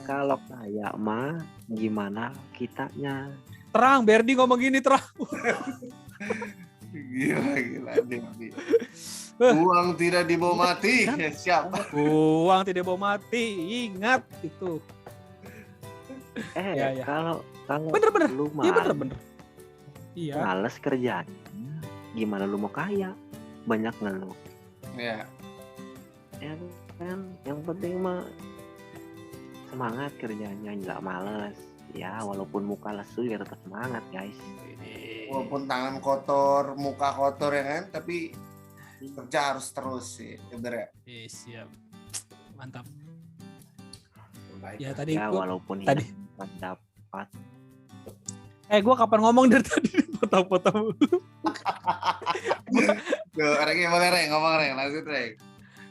Kalau kayak mah gimana kitanya? Terang, Berdi ngomong gini terang. Gila. Uang tidak dibawa mati. Siap. Uang tidak bawa mati. Ingat itu. Ya. Kalau bener. lu mah Bener. Iya. Males kerjaan. Gimana lu mau kaya? Banyak ngeluh. Iya. Ya kan, yang penting mah semangat kerjanya, nggak males. Ya walaupun muka lesu ya tetap semangat guys. Walaupun tangan kotor, muka kotor ya kan, tapi kerja harus terus sih, bener ya. Siap. Mantap. Baik. Ya tadi walaupun dapat. Gue kapan ngomong dari tadi foto-foto. Ngomong lanjut Reng.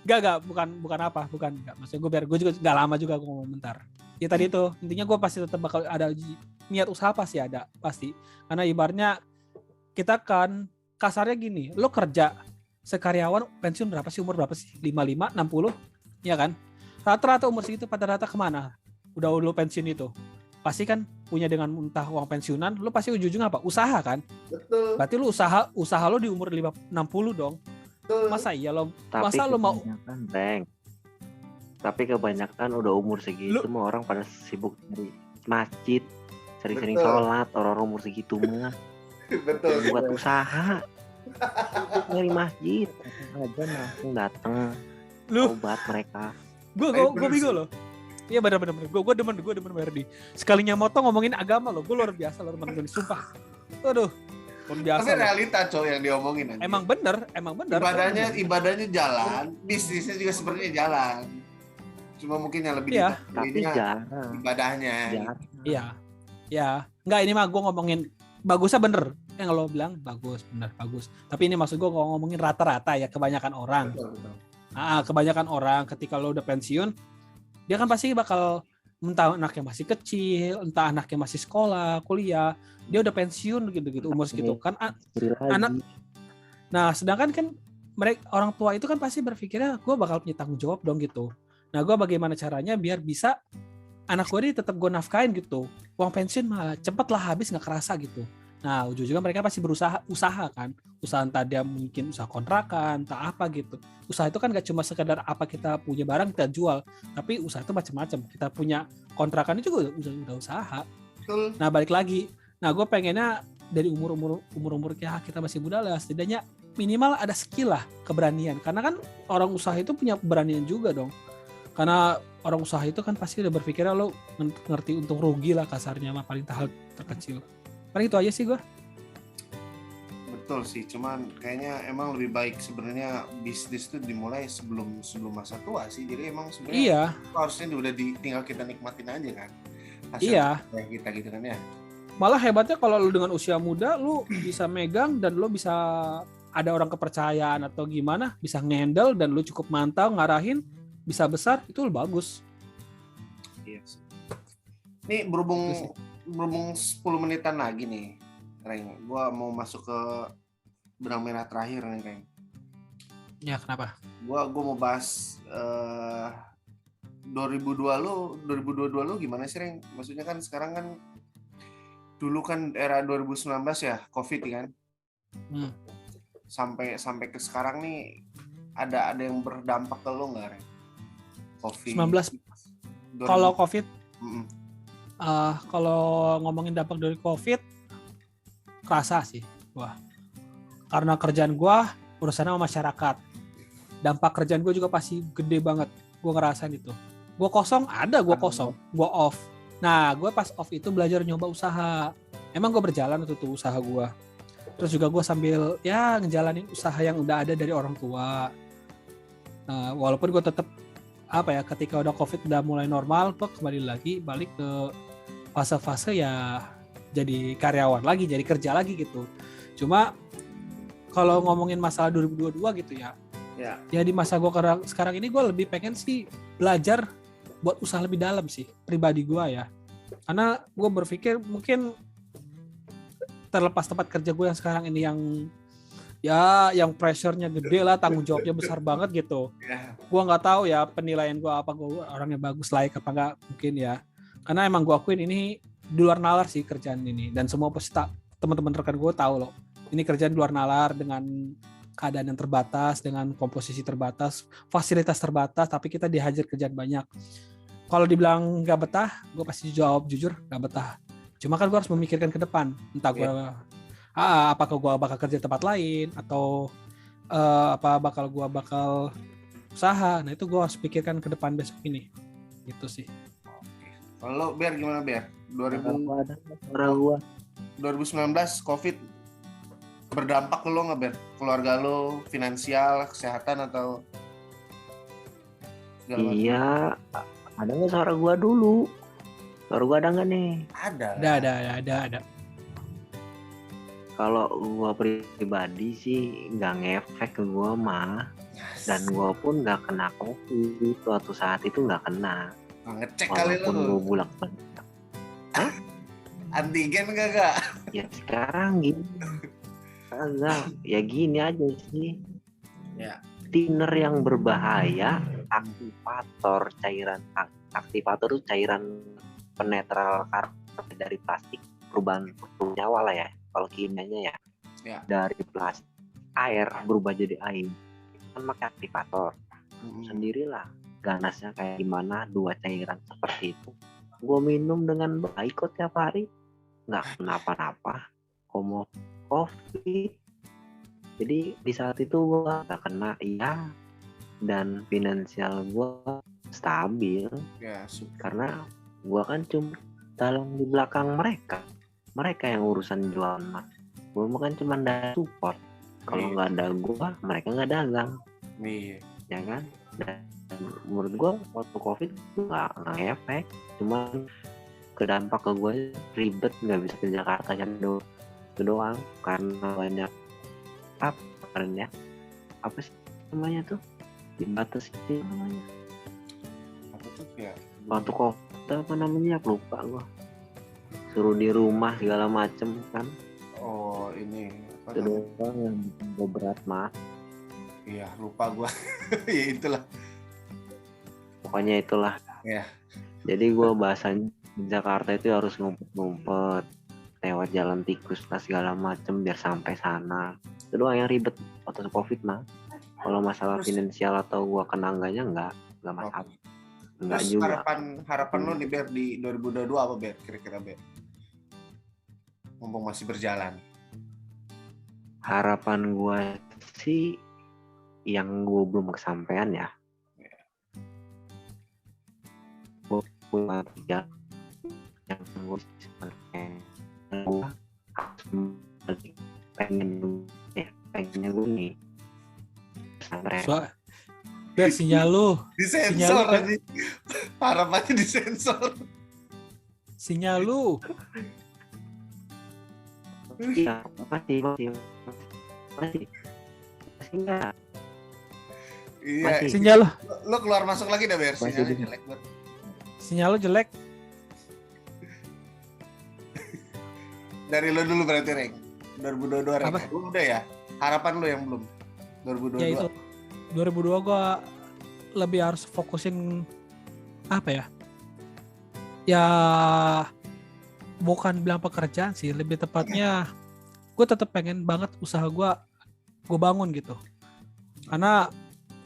Enggak, bukan apa, enggak. Maksudnya gue juga enggak lama juga gue ngomong bentar. Ya tadi itu, intinya gue pasti tetap bakal ada niat usaha pasti ada, pasti. Karena ibaratnya kita kan kasarnya gini, lo kerja sekaryawan pensiun berapa sih, umur berapa sih? 55, 60, ya kan? Rata-rata umur segitu pada rata kemana? Udah lo pensiun itu. Pasti kan punya dengan entah uang pensiunan, lo pasti ujung-ujungnya apa? Usaha kan? Betul. Berarti lo usaha lo di umur 60 dong. Betul. Masa iya lo mau Tapi kebanyakan udah umur segitu mah orang pada sibuk di masjid, sering-sering sholat, orang umur segitu mah. Betul. Buat usaha. Dari masjid aja langsung datang obat mereka. Gue bingung loh. Iya benar. Gue demen Berdi. Sekalinya motong ngomongin agama loh. Gue luar biasa loh teman-teman, sumpah. Aduh, luar biasa. Tapi realita yang diomongin aja. Emang bener. Ibadahnya jalan, bisnisnya juga sepertinya jalan. Cuma mungkin yang lebih tapi jarang ibadahnya. Iya. Enggak, ini mah gue ngomongin bagusnya bener. Yang lo bilang bagus. Tapi ini maksud gue ngomongin rata-rata ya, kebanyakan orang. Betul. Kebanyakan orang ketika lo udah pensiun, dia kan pasti bakal entah anaknya masih kecil, entah anaknya masih sekolah, kuliah, dia udah pensiun gitu umur segitu kan anak. Nah, sedangkan kan mereka orang tua itu kan pasti berpikirnya gue bakal punya tanggung jawab dong gitu. Nah, gue bagaimana caranya biar bisa anak gue ini tetap gue nafkain gitu. Uang pensiun mah cepet lah habis, nggak kerasa gitu. Nah, ujung-ujungnya mereka pasti usaha kan. Usaha entah dia mungkin usaha kontrakan, entah apa gitu. Usaha itu kan gak cuma sekedar apa kita punya barang kita jual, tapi usaha itu macam-macam. Kita punya kontrakan itu juga udah usaha. Betul. Nah, balik lagi. Nah, gue pengennya dari umur ya kita masih muda lah, setidaknya minimal ada skill lah, keberanian. Karena kan orang usaha itu punya keberanian juga dong. Karena orang usaha itu kan pasti udah berpikirnya lo ngerti untung rugi lah kasarnya mah paling hal terkecil. Paling itu aja sih gue. betul sih. Cuman kayaknya emang lebih baik sebenarnya bisnis itu dimulai sebelum masa tua sih. Jadi emang sebenarnya harusnya udah tinggal kita nikmatin aja kan. Hasil kita gitu kan ya. Malah hebatnya kalau lu dengan usia muda lu bisa megang dan lu bisa ada orang kepercayaan atau gimana, bisa ngendel dan lu cukup mantau ngarahin, bisa besar, itu bagus. Iya sih. Nih berhubung 10 menitan lagi nih, Reng. Gua mau masuk ke benang merah terakhir nih, Reng. Ya, kenapa? Gua mau bahas 2022 lu gimana sih, Reng? Maksudnya kan sekarang kan dulu kan era 2019 ya, Covid kan. Sampai ke sekarang nih ada yang berdampak ke lu nggak, Reng? Covid 19. Kalau Covid, kalau ngomongin dampak dari Covid, kerasa sih, wah. Karena kerjaan gua urusannya sama masyarakat, dampak kerjaan gua juga pasti gede banget. Gua ngerasain itu. Gua kosong, gua off. Nah, gue pas off itu belajar nyoba usaha. Emang gue berjalan tuh usaha gue. Terus juga gue sambil ya ngejalanin usaha yang udah ada dari orang tua. Nah, walaupun gue tetap ketika udah Covid udah mulai normal, gue kembali lagi balik ke fase-fase ya jadi karyawan lagi, jadi kerja lagi gitu. Cuma kalau ngomongin masalah 2022 gitu ya. Ya di masa gue sekarang ini gue lebih pengen sih belajar buat usaha lebih dalam sih, pribadi gue ya. Karena gue berpikir mungkin terlepas tempat kerja gue yang sekarang ini yang pressure-nya gede lah, tanggung jawabnya besar banget gitu. Gue nggak tahu ya penilaian gue apa, gue orangnya bagus, layak apa nggak, mungkin ya. Karena emang gue akuin ini di luar nalar sih kerjaan ini. Dan semua peserta, teman-teman rekan gue tahu loh, ini kerjaan di luar nalar dengan keadaan yang terbatas, dengan komposisi terbatas, fasilitas terbatas, tapi kita dihajar kerjaan banyak. Kalau dibilang nggak betah, gue pasti jawab jujur nggak betah. Cuma kan gue harus memikirkan ke depan, entah gue apakah gue bakal kerja tempat lain atau gue bakal usaha. Nah itu gue harus pikirkan ke depan besok ini, gitu sih. Kalau Ber gimana Ber? 2019 Covid berdampak ke lo nggak Ber? Keluarga lo, finansial, kesehatan atau? Iya. Ada nggak suara gua dulu? Suara gua ada nggak nih? Ada. Kalau gua pribadi sih nggak ngefek ke gua mah, dan gua pun nggak kena COVID. Suatu saat itu nggak kena. Ngecek kali lo. Walaupun gua bolak-balik. Hah? Antigen gak? Ya sekarang gini. Kagak. Ya gini aja sih. Ya. Thinner yang berbahaya, aktivator itu cairan penetral karbon dari plastik, perubahan nyawa lah ya kalau kimianya ya. Dari plastik air berubah jadi air kan pakai aktivator. Sendirilah ganasnya kayak gimana dua cairan seperti itu. Gue minum dengan baik kok tiap hari, nggak kenapa-napa. Komo COVID. Jadi di saat itu gue gak kena dan finansial gue stabil karena gue kan cuma dalang di belakang mereka yang urusan jualan mah, gue kan cuma ada support. Kalau nggak ada gue mereka nggak dagang, ya kan. Dan menurut gue waktu COVID nggak ngefek, cuma kedampak ke gue ribet, nggak bisa ke Jakarta kan doang karena banyak apa sih namanya tuh dibatasi namanya apa tuh ya waktu COVID apa namanya lupa gua, suruh di rumah segala macem kan. Oh ini itu doang yang bikin gua berat mah. Iya lupa gua. Ya itulah pokoknya itulah ya. Jadi gua bahasanya di Jakarta itu harus ngumpet lewat jalan tikus lah segala macem biar sampai sana. Itu doang yang ribet waktu COVID mah. Kalau masalah finansial atau gua kena enggaknya enggak masalah. Enggak terus juga. Harapan lo nih Ber di 2022 apa Ber kira-kira Ber? Mumpung masih berjalan. Harapan gua sih yang gua belum kesampaian ya. Gua punya 3 yang gua pengen Ber, sinyal lu. Disensor aja. Harapannya disensor. Sinyal lu. Iya, masih enggak. Iya. Sinyal lu. Lu keluar masuk lagi dah, Ber. Sinyalnya jelek banget. Sinyal lu jelek. Dari lu dulu berarti, Reng. 2022, Reng. Apa? Lu udah ya? Harapan lu yang belum. 2022. Ya itu. 2022 gue lebih harus fokusin apa ya? Ya bukan bilang pekerjaan sih, lebih tepatnya gue tetap pengen banget usaha gue bangun gitu. Karena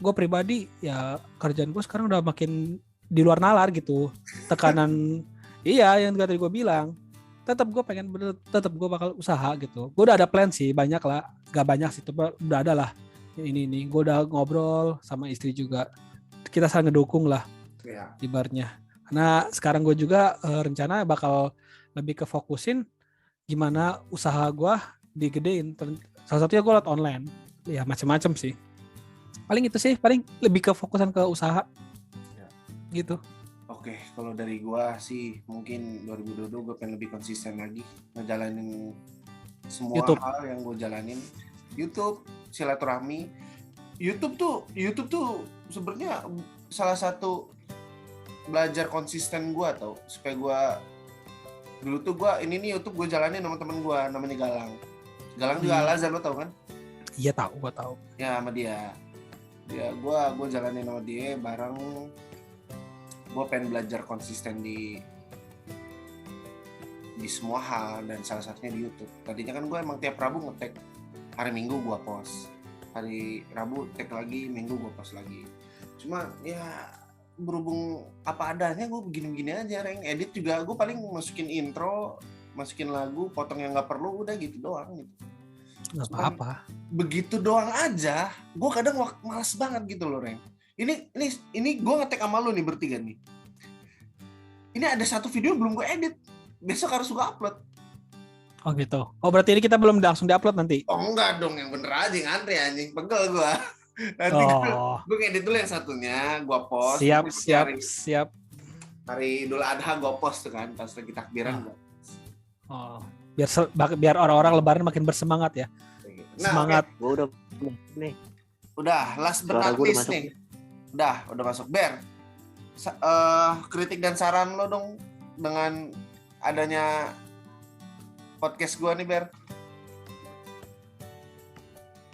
gue pribadi ya kerjaan gue sekarang udah makin di luar nalar gitu. Tekanan iya yang tadi gue bilang. Tetap gue bakal usaha gitu. Gue udah ada plan sih, banyak lah. Gak banyak sih, tapi udah ada lah. Ini gue udah ngobrol sama istri juga. Kita saling ngedukung lah, ibaratnya. Karena sekarang gue juga rencana bakal lebih ke fokusin gimana usaha gue digedein. Salah satunya gue lewat online. Ya macam-macam sih. Paling itu sih, paling lebih ke fokusan ke usaha. Gitu. Oke, kalau dari gua sih mungkin 2022 gue pengen lebih konsisten lagi ngejalanin semua YouTube. hal yang gue jalanin. YouTube, silaturahmi. YouTube tuh sebenarnya salah satu belajar konsisten gua tau. Supaya gua dulu tuh gua ini nih YouTube gue jalanin sama temen gua namanya Galang. Galang juga Al-Azhar, lo tau kan? Iya gua tahu. Ya sama dia. Gua jalanin sama dia bareng. Gue pengen belajar konsisten di semua hal dan salah satunya di YouTube. Tadinya kan gue emang tiap Rabu nge-tag, hari Minggu gue post, hari Rabu tag lagi, Minggu gue post lagi. Cuma ya berhubung apa adanya gue begini-begini aja, Reng. Edit juga gue paling masukin intro, masukin lagu, potong yang nggak perlu, udah gitu doang gitu. Nggak apa-apa. Begitu doang aja, gue kadang malas banget gitu loh, Reng. Ini gue nge-tag sama lu nih bertiga nih. Ini ada satu video belum gue edit. Besok harus gue upload. Oh gitu. Oh berarti ini kita belum langsung di-upload nanti? Oh enggak dong, yang bener aja ngantri anjing. Pegel gue. Nanti gue ngedit dulu yang satunya, gue post. Siap. Hari Idul Adha gue post tuh kan, pas lagi takbiran. Oh, biar orang-orang Lebaran makin bersemangat ya. Nah, semangat. Okay. Gue udah nih. Udah, last but not least nih. Udah masuk. Ber, kritik dan saran lo dong dengan adanya podcast gue nih, Ber.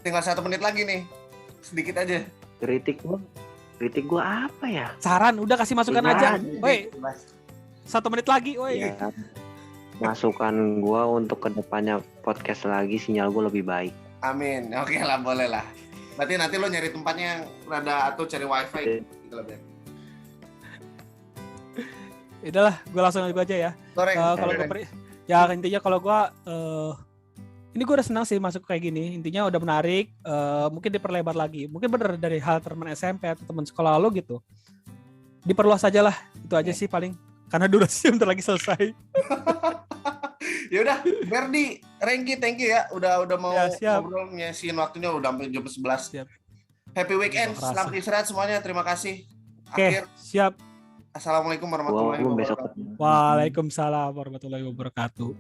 Tinggal 1 menit lagi nih, sedikit aja. Kritik gue apa ya? Saran, udah kasih masukan aja. Woi, 1 menit lagi, woi. Ya, masukan gue untuk kedepannya podcast lagi sinyal gue lebih baik. Amin, oke lah, boleh lah. Berarti nanti lo nyari tempatnya yang rada atau cari wifi gitu lah, Ben. Udahlah, gue langsung aja ya. Kalau gue ya intinya kalau gue ini gue udah senang sih masuk kayak gini. Intinya udah menarik, mungkin diperlebar lagi. Mungkin bener dari hal teman SMP atau teman sekolah lo gitu. Diperluas aja lah, itu aja sih paling. Karena durasi bentar lagi selesai. Ya udah, Berdi, Rengki, thank you ya. Udah mau ngobrol ngasihin waktunya udah sampai jam 11. Siap. Happy weekend, selamat istirahat semuanya. Terima kasih. Oke, siap. Assalamualaikum warahmatullahi wabarakatuh. Waalaikumsalam warahmatullahi wabarakatuh.